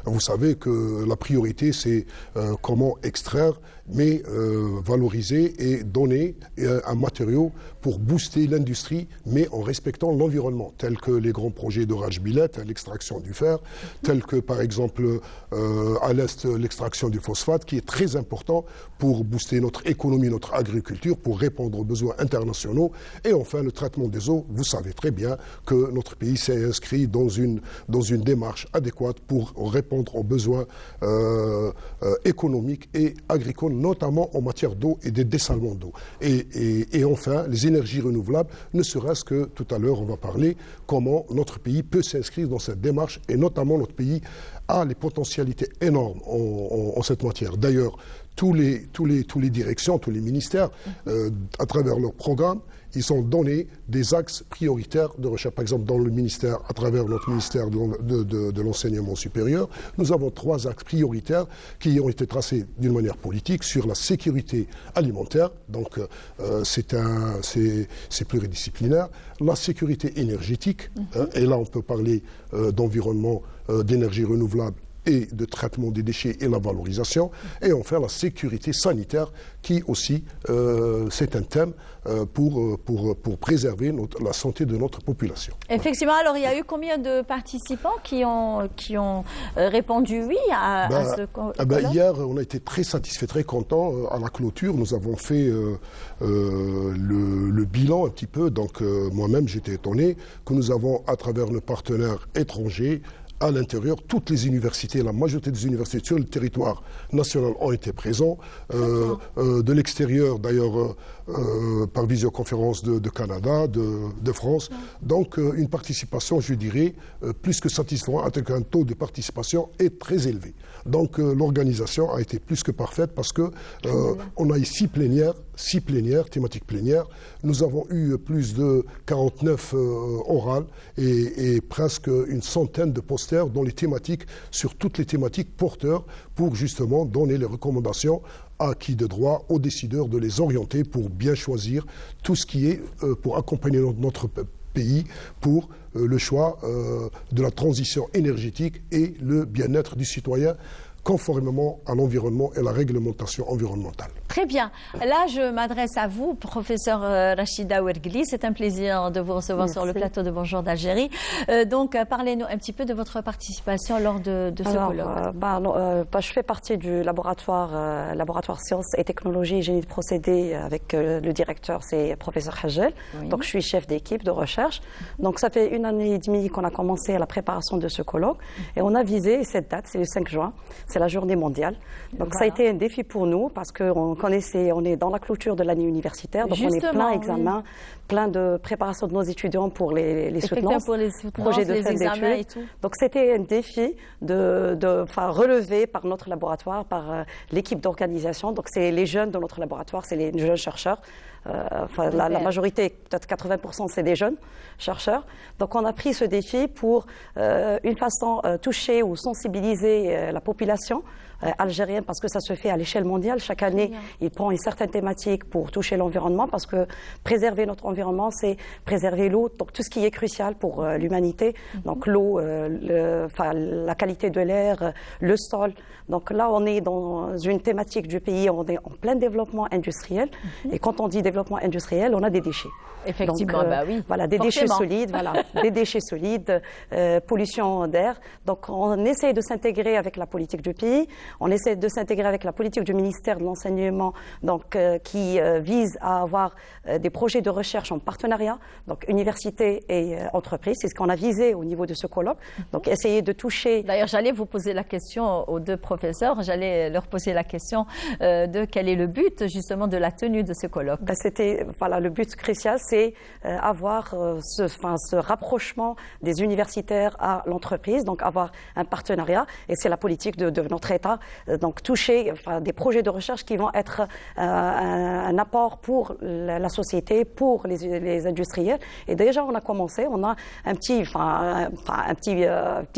Vous savez que la priorité, c'est comment extraire, mais valoriser et donner un matériau pour booster l'industrie, mais en respectant l'environnement, tels que les grands projets de Rajbilat, l'extraction du fer, tels que par exemple à l'Est l'extraction du phosphate, qui est très important pour booster notre économie, notre agriculture, pour répondre aux besoins internationaux. Et enfin, le traitement des eaux. Vous savez très bien que notre pays s'est inscrit dans une démarche adéquate pour répondre aux besoins économiques et agricoles, notamment en matière d'eau et de dessalement d'eau. Et enfin, les énergies renouvelables, ne serait-ce que tout à l'heure, on va parler comment notre pays peut s'inscrire dans cette démarche, et notamment notre pays a les potentialités énormes en cette matière. D'ailleurs, tous les directions, tous les ministères, à travers leurs programmes, ils ont donné des axes prioritaires de recherche. Par exemple, dans le ministère, à travers notre ministère de l'enseignement supérieur, nous avons 3 axes prioritaires qui ont été tracés d'une manière politique sur la sécurité alimentaire. Donc, c'est pluridisciplinaire. La sécurité énergétique, et là, on peut parler d'environnement, d'énergie renouvelable et de traitement des déchets et la valorisation, et enfin la sécurité sanitaire qui aussi, c'est un thème pour préserver la santé de notre population. Effectivement, alors il y a eu combien de participants qui ont répondu oui à ce colloque? Hier, on a été très satisfaits, très contents. À la clôture, nous avons fait le bilan un petit peu, donc moi-même j'étais étonné que nous avons, à travers nos partenaires étrangers, à l'intérieur. Toutes les universités, la majorité des universités sur le territoire national ont été présents. De l'extérieur, d'ailleurs, par visioconférence de Canada, de France. Donc, une participation, je dirais, plus que satisfaisante, avec un taux de participation est très élevé. Donc, l'organisation a été plus que parfaite parce que on a eu 6 plénières, thématiques plénières. Nous avons eu plus de 49 orales et presque une centaine de posters dont les thématiques, sur toutes les thématiques porteurs, pour justement donner les recommandations à qui de droit, aux décideurs, de les orienter pour bien choisir tout ce qui est pour accompagner notre pays pour le choix de la transition énergétique et le bien-être du citoyen, conformément à l'environnement et la réglementation environnementale. Très bien. Là, je m'adresse à vous, professeur Rachida Ouergli. C'est un plaisir de vous recevoir sur le plateau de Bonjour d'Algérie. Donc, parlez-nous un petit peu de votre participation lors de ce colloque. Je fais partie du laboratoire Sciences et Technologies et Génie de procédés avec le directeur, c'est professeur Hajel. Oui. Donc, je suis chef d'équipe de recherche. Donc, ça fait 1 année et demie qu'on a commencé à la préparation de ce colloque. Et on a visé cette date, c'est le 5 juin. C'est la journée mondiale. Donc, voilà. Ça a été un défi pour nous parce qu'on est dans la clôture de l'année universitaire. Donc, justement, on est plein d'examens, plein de préparation de nos étudiants pour les soutenances, projets de fin d'études. Donc, c'était un défi de relever par notre laboratoire, par l'équipe d'organisation. Donc, c'est les jeunes de notre laboratoire, c'est les jeunes chercheurs. La majorité, peut-être 80%, c'est des jeunes chercheurs. Donc, on a pris ce défi pour, une façon, toucher ou sensibiliser la population algérienne, parce que ça se fait à l'échelle mondiale. Chaque année, il prend une certaine thématique pour toucher l'environnement, parce que préserver notre environnement, c'est préserver l'eau, donc tout ce qui est crucial pour l'humanité. Donc, l'eau, la qualité de l'air, le sol. Donc là, on est dans une thématique du pays, on est en plein développement industriel. Et quand on dit développement industriel, on a des déchets. Effectivement, donc, oui. Voilà, des déchets solides, des déchets solides, pollution d'air. Donc, on essaie de s'intégrer avec la politique du pays. On essaie de s'intégrer avec la politique du ministère de l'Enseignement, donc qui vise à avoir des projets de recherche en partenariat, donc université et entreprise. C'est ce qu'on a visé au niveau de ce colloque. Donc, essayer de toucher. D'ailleurs, j'allais vous poser la question aux 2 professeurs. J'allais leur poser la question de quel est le but justement de la tenue de ce colloque. C'était le but crucial, c'est avoir ce rapprochement des universitaires à l'entreprise, donc avoir un partenariat. Et c'est la politique de notre État. Donc toucher des projets de recherche qui vont être un apport pour la société, pour les industriels. Et déjà, on a commencé, on a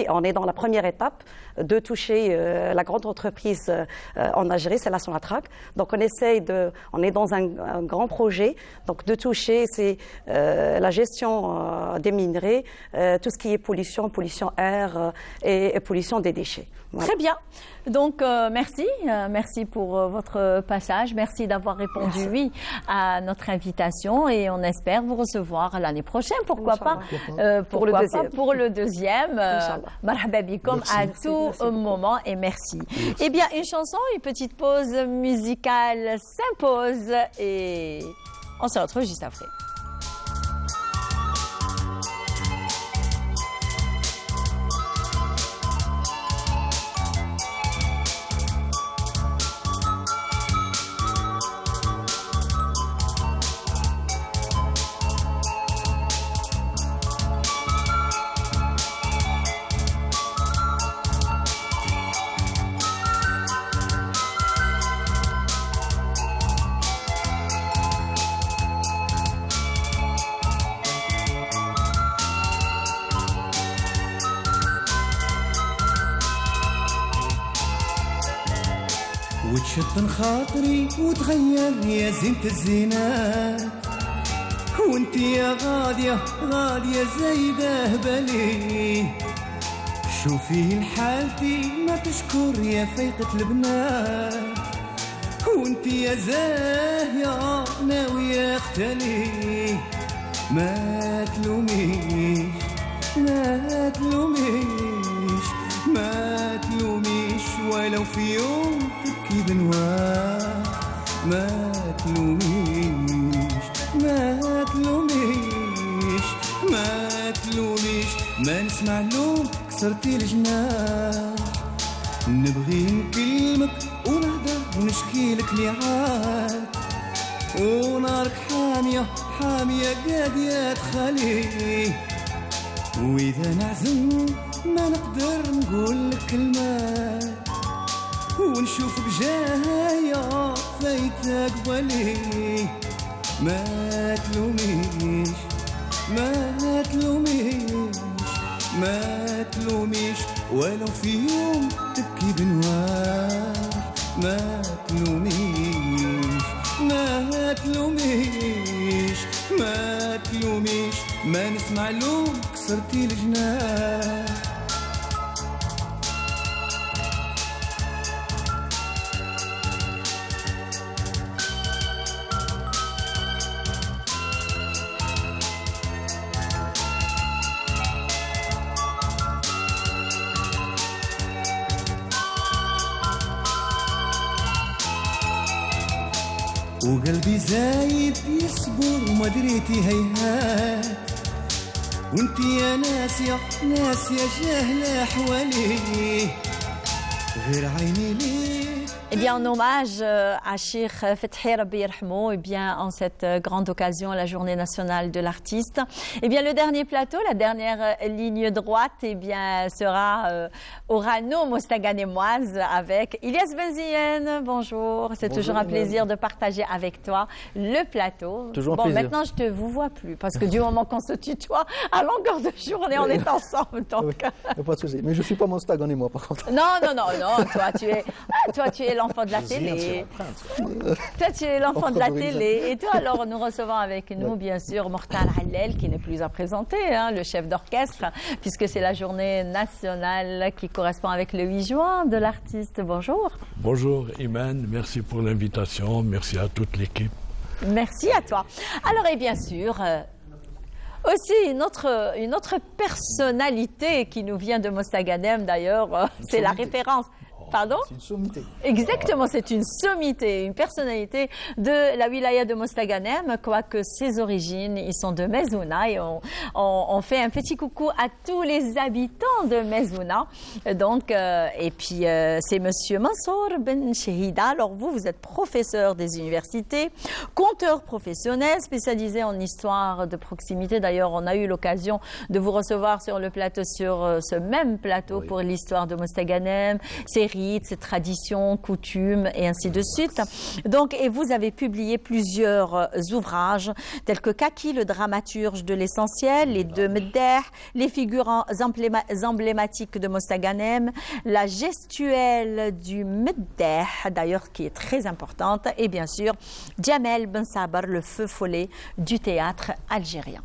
on est dans la première étape de toucher la grande entreprise en Algérie, c'est la Sonatrach. Donc on est dans un grand projet, donc de toucher la gestion des minerais, tout ce qui est pollution air et pollution des déchets. Voilà. Très bien. Donc, merci pour votre passage. Merci d'avoir répondu oui à notre invitation et on espère vous recevoir l'année prochaine. Pourquoi pas pour le deuxième. Marhaba bikoum à tout moment et merci. Eh bien, une chanson, une petite pause musicale s'impose et on se retrouve juste après. وتشد خاطري وتغير يا زينة الزينات وانت يا غالية غالية زايدة بالي شوفي حالتي ما تشكر يا فايقة البنات وانت يا زاهية ناوية اختلي ما تلوميش ما تلوميش ما تلوميش ولو في يوم تبكي بنواه ما تلوميش ما تلوميش ما تلوميش ما نسمع لوم كسرتي الجناح نبغي نكلمك ونهدر ونشكي لك ليعاد ونارك حامية حامية قادية تخلي وإذا نعزم ما نقدر نقول لك كلمات ونشوفك جاية فايتة قبلي ما تلوميش ما تلوميش ما تلوميش ولو في يوم تبكي بنواح ما تلوميش ما تلوميش ما تلوميش ما نسمع لوم كسرتي الجناح وقلبي زايد يصبر وما دريتي هيهات وانتي يا ناسية ناسية جاهلة أحوالي غير عيني ليك. Eh bien, en hommage à Cheikh Fethi Rabbi Yerhamou, eh bien, en cette grande occasion, la Journée nationale de l'artiste, eh bien, le dernier plateau, la dernière ligne droite, eh bien, sera Orano Mostaganémoise avec Ilyas Benzien. Bonjour, c'est toujours un plaisir de partager avec toi le plateau. Toujours bon, un plaisir. Maintenant, je ne vous vois plus parce que du moment qu'on se tutoie, à longueur de journée, on est ensemble. Donc... Oui, pas de souci. Mais je ne suis pas Mostaganémois, par contre. Non, toi, tu es l'enfant de la télé. Toi, tu es l'enfant de la télé. Et toi, alors, nous recevons avec nous, bien sûr, Mortal Hallel, qui n'est plus à présenter, hein, le chef d'orchestre, puisque c'est la journée nationale qui correspond avec le 8 juin de l'artiste. Bonjour. Bonjour, Iman. Merci pour l'invitation. Merci à toute l'équipe. Merci à toi. Alors, et bien sûr... aussi, une autre personnalité qui nous vient de Mostaganem, d'ailleurs, c'est la référence. Pardon ? C'est une sommité. Exactement, c'est une sommité, une personnalité de la wilaya de Mostaganem, quoique ses origines, ils sont de Mezouna, et on fait un petit coucou à tous les habitants de Mezouna. Donc, et puis, c'est monsieur Mansour Ben Chehida. Alors, vous êtes professeur des universités, conteur professionnel, spécialisé en histoire de proximité. D'ailleurs, on a eu l'occasion de vous recevoir sur le plateau, sur ce même plateau pour l'histoire de Mostaganem, ses rites, ses traditions, coutumes et ainsi de suite. Donc, et vous avez publié plusieurs ouvrages tels que Kaki, le dramaturge de l'essentiel, les deux Medder, les figures emblématiques de Mostaganem, la gestuelle du Medder, d'ailleurs qui est très importante, et bien sûr Djamel Ben Sabar, le feu follet du théâtre algérien.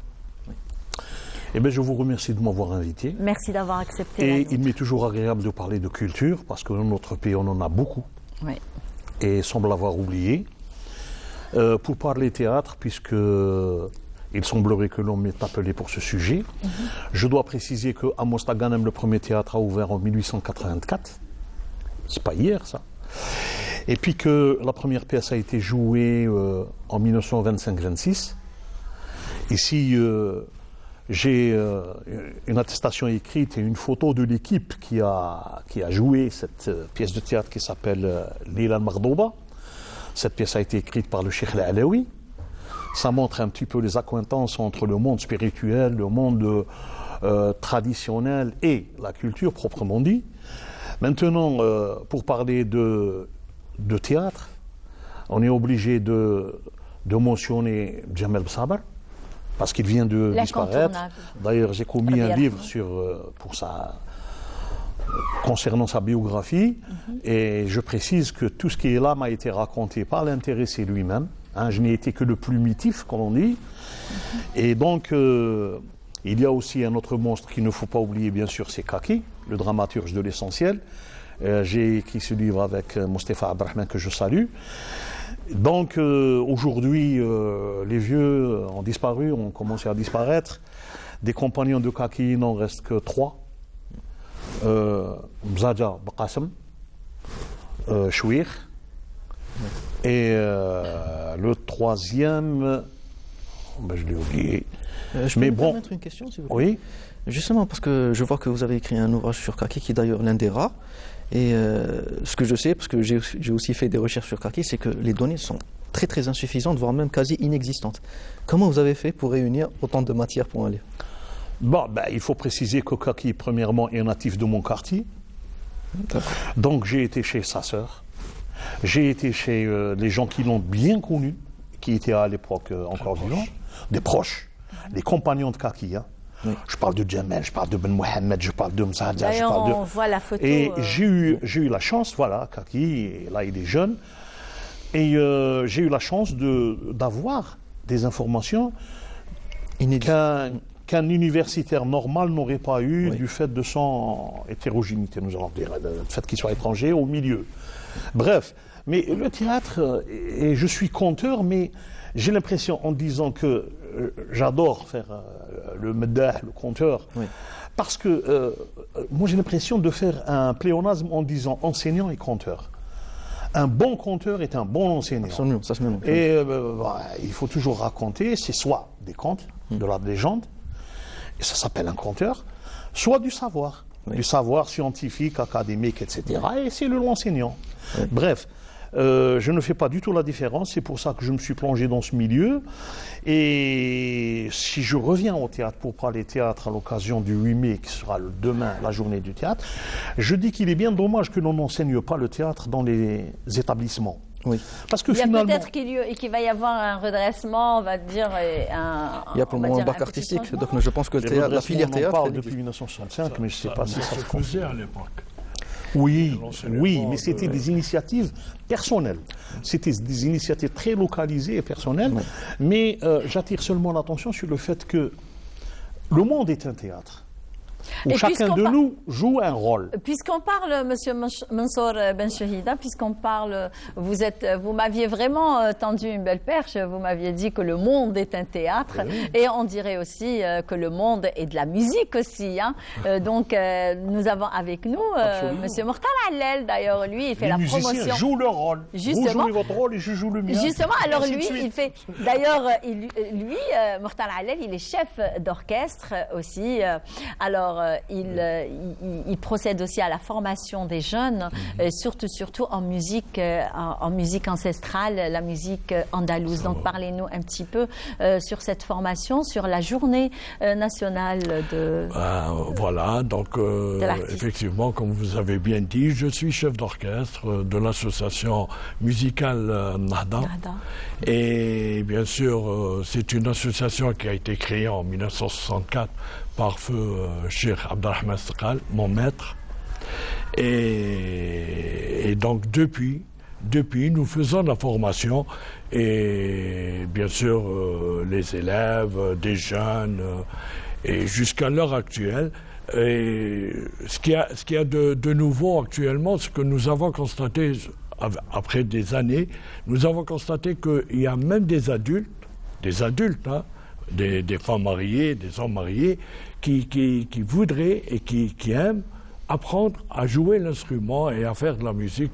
Eh bien, je vous remercie de m'avoir invité. Merci d'avoir accepté. Et il m'est toujours agréable de parler de culture, parce que dans notre pays, on en a beaucoup. Oui. Et semble l'avoir oublié. Pour parler théâtre, puisque il semblerait que l'on m'ait appelé pour ce sujet, je dois préciser qu'à Mostaganem, le premier théâtre a ouvert en 1884. C'est pas hier, ça. Et puis que la première pièce a été jouée en 1925-26. Ici... j'ai une attestation écrite et une photo de l'équipe qui a joué cette pièce de théâtre qui s'appelle Lila al-Maghdouba. Cette pièce a été écrite par le Cheikh al-Alaoui. Ça montre un petit peu les accointances entre le monde spirituel, le monde traditionnel et la culture proprement dit. Maintenant, pour parler de théâtre, on est obligé de mentionner Djamel Ben Sabar, parce qu'il vient de disparaître. D'ailleurs, j'ai commis un livre concernant sa biographie, et je précise que tout ce qui est là m'a été raconté par l'intéressé lui-même. Hein, je n'ai été que le plumitif, comme on dit. Et donc, il y a aussi un autre monstre qu'il ne faut pas oublier, bien sûr, c'est Kaki, le dramaturge de l'essentiel. J'ai écrit ce livre avec Mostafa Abdrahman, que je salue. Donc aujourd'hui, les vieux ont disparu, ont commencé à disparaître. Des compagnons de Kaki, il n'en reste que 3. Mzaja Baqasem, Chouir, et le troisième, Ben, je l'ai oublié. Je peux vous permettre une question, s'il vous plaît? Oui. Justement, parce que je vois que vous avez écrit un ouvrage sur Kaki, qui est d'ailleurs l'un des rares. Et ce que je sais, parce que j'ai aussi fait des recherches sur Kaki, c'est que les données sont très très insuffisantes, voire même quasi inexistantes. Comment vous avez fait pour réunir autant de matière pour un livre? Bon, ben, il faut préciser que Kaki, premièrement, est natif de mon quartier. Donc j'ai été chez sa sœur. J'ai été chez les gens qui l'ont bien connu, qui étaient à l'époque encore vivants, des proches, les compagnons de Kaki. Hein. Oui. Je parle de Djamel, je parle de Ben Mohamed, je parle de Msaadja, je parle de... on voit la photo. Et j'ai eu la chance, voilà, Kaki, là il est jeune, et j'ai eu la chance d'avoir des informations qu'un universitaire normal n'aurait pas eu du fait de son hétérogénéité, nous allons dire, du fait qu'il soit étranger au milieu. Bref, mais le théâtre, et je suis conteur, mais j'ai l'impression, en disant que j'adore faire le meddah, le conteur, parce que moi j'ai l'impression de faire un pléonasme en disant enseignant et conteur. Un bon conteur est un bon enseignant. Absolument, ça se met. Et il faut toujours raconter, c'est soit des contes, de la légende, et ça s'appelle un conteur, soit du savoir scientifique, académique, etc. Et c'est l'enseignant. Bref, je ne fais pas du tout la différence, c'est pour ça que je me suis plongé dans ce milieu. Et si je reviens au théâtre pour parler théâtre à l'occasion du 8 mai, qui sera demain la journée du théâtre, je dis qu'il est bien dommage que l'on n'enseigne pas le théâtre dans les établissements. Oui. Parce que il y a finalement, peut-être qu'il va y avoir un redressement, on va dire, il y a pour le moment un bac artistique, donc je pense que le théâtre, la filière théâtre... On parle depuis 1965, mais je ne sais pas si ça se faisait à l'époque. Oui, mais c'était des initiatives personnelles. C'était des initiatives très localisées et personnelles. Mais j'attire seulement l'attention sur le fait que le monde est un théâtre. Où chacun de nous joue un rôle. Puisqu'on parle, Monsieur Mansour Benchehida, puisqu'on parle, vous m'aviez vraiment tendu une belle perche, vous m'aviez dit que le monde est un théâtre, et on dirait aussi que le monde est de la musique aussi. Hein. Donc nous avons avec nous Monsieur Mortal Allel, d'ailleurs, lui, il fait la promotion. Les musiciens jouent leur rôle. Justement, vous jouez votre rôle et je joue le mien. Justement, alors lui, il fait... D'ailleurs, lui, Mortal Allel, il est chef d'orchestre aussi. Alors, il procède aussi à la formation des jeunes, surtout en musique ancestrale, la musique andalouse. Donc, parlez-nous un petit peu sur cette formation, sur la journée nationale de... Voilà, donc effectivement, comme vous avez bien dit, je suis chef d'orchestre de l'association musicale Nahda. Et bien sûr, c'est une association qui a été créée en 1964 par feu Cheikh Abdelrahman Sqal, mon maître. Et donc depuis, nous faisons la formation et bien sûr les élèves, des jeunes, et jusqu'à l'heure actuelle. Et ce qu'il y a de nouveau actuellement, ce que nous avons constaté après des années, nous avons constaté qu'il y a même des adultes, hein, des femmes mariées, des hommes mariés, qui voudraient et qui aiment apprendre à jouer l'instrument et à faire de la musique.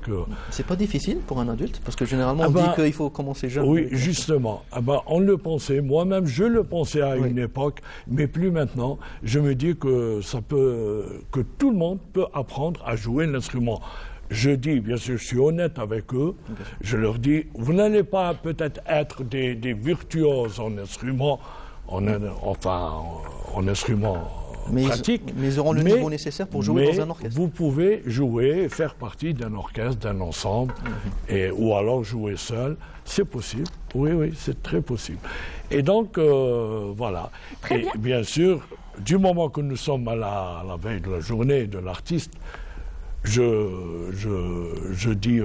C'est pas difficile pour un adulte? Parce que généralement on dit qu'il faut commencer jeune. Oui, justement. On le pensait, moi-même je le pensais à une époque, mais plus maintenant. Je me dis que que tout le monde peut apprendre à jouer l'instrument. Je dis, bien sûr, je suis honnête avec eux, je leur dis, vous n'allez pas peut-être être des virtuoses en instrument, en instrument pratique. Mais ils auront le niveau nécessaire pour jouer dans un orchestre. Vous pouvez jouer, faire partie d'un orchestre, d'un ensemble, ou alors jouer seul. C'est possible. Oui, c'est très possible. Et donc, voilà. Et bien sûr, du moment que nous sommes à la veille de la journée de l'artiste, je dis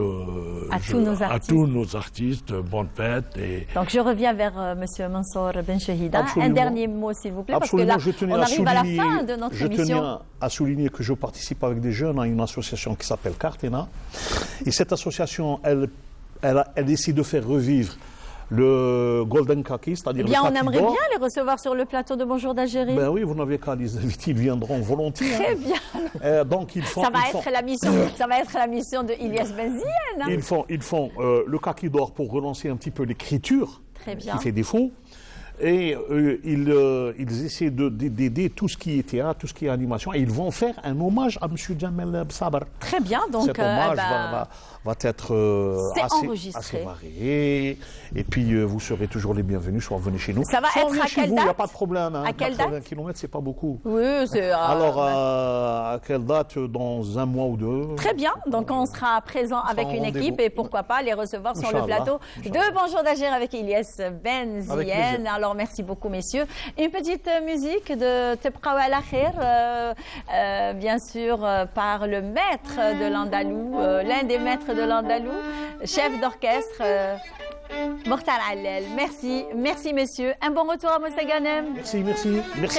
à tous nos artistes, bonne fête. Donc je reviens vers Monsieur Mansour Benchehida. Un dernier mot, s'il vous plaît, parce que là, on arrive à la fin de notre émission. Je tiens à souligner que je participe avec des jeunes à une association qui s'appelle Cartena. Et cette association, elle essaie de faire revivre le Golden Kaki, c'est-à-dire le Kaki d'or. On aimerait bien les recevoir sur le plateau de Bonjour d'Algérie. Ben oui, vous n'avez qu'à les inviter, ils viendront volontiers. Très bien. Donc ça va être la mission de Ilyas Benziane. Ils font le Kaki d'or pour relancer un petit peu l'écriture qui fait défaut. Et ils essaient d'aider tout ce qui est théâtre, tout ce qui est animation. Et ils vont faire un hommage à M. Jamel Bsabar. Très bien, donc cet hommage va être assez varié. Et puis vous serez toujours les bienvenus, soit venez chez nous. Ça va être à quelle date? Il n'y a pas de problème. À quelle date? 80 km, c'est pas beaucoup. Oui, c'est... Alors, à quelle date? Dans un mois ou deux? Très bien, donc on sera présent avec une équipe et pourquoi pas les recevoir sur le plateau de Bonjour d'Alger avec Ilyes Benziane. Alors, merci beaucoup, messieurs. Une petite musique de Tebqaou al Akhir, bien sûr, par le maître de l'Andalou, l'un des maîtres de l'Andalou, chef d'orchestre, Mokhtar Allel. Merci, messieurs. Un bon retour à Mostaganem. Merci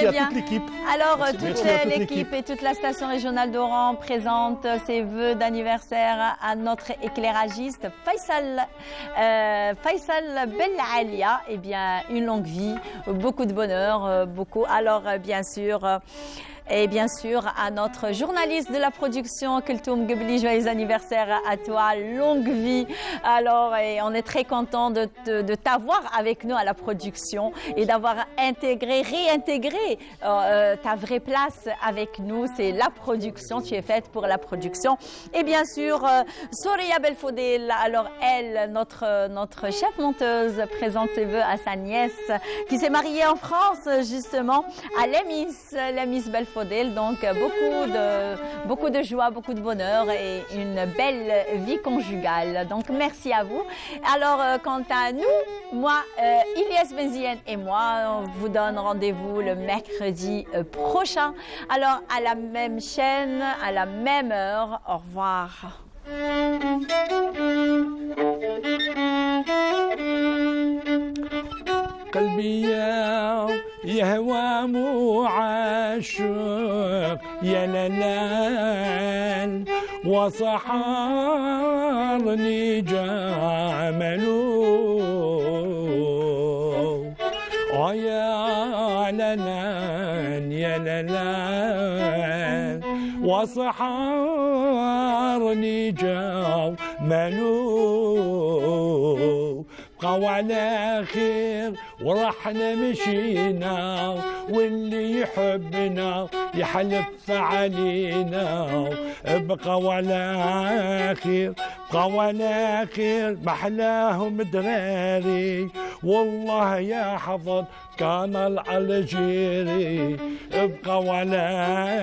à toute l'équipe. Alors, toute l'équipe et toute la station régionale d'Oran présente ses vœux d'anniversaire à notre éclairagiste Faisal Bellalia. Eh bien, une longue vie, beaucoup de bonheur, beaucoup. Alors, bien sûr... Et bien sûr, à notre journaliste de la production, Keltoum Gebli, joyeux anniversaire à toi, longue vie. Alors, et on est très content de t'avoir avec nous à la production et d'avoir réintégré ta vraie place avec nous. C'est la production, tu es faite pour la production. Et bien sûr, Soria Belfodel, alors elle, notre chef monteuse, présente ses vœux à sa nièce qui s'est mariée en France, justement, à la Miss Belfodel. Donc beaucoup de joie, beaucoup de bonheur et une belle vie conjugale. Donc merci à vous. Alors quant à nous, moi, Ilyes Benziane et moi, on vous donne rendez-vous le mercredi prochain. Alors à la même chaîne, à la même heure. Au revoir. قلبي يهوى معاشق يا لالان وصحارني جملو يا لالان يا لالان وصحارني جملو بقوا على خير ورحنا مشينا واللي يحبنا يحلف علينا بقوا على خير بقوا على خير محلاهم دراري والله يا حفظ كان الألجيري بقوا على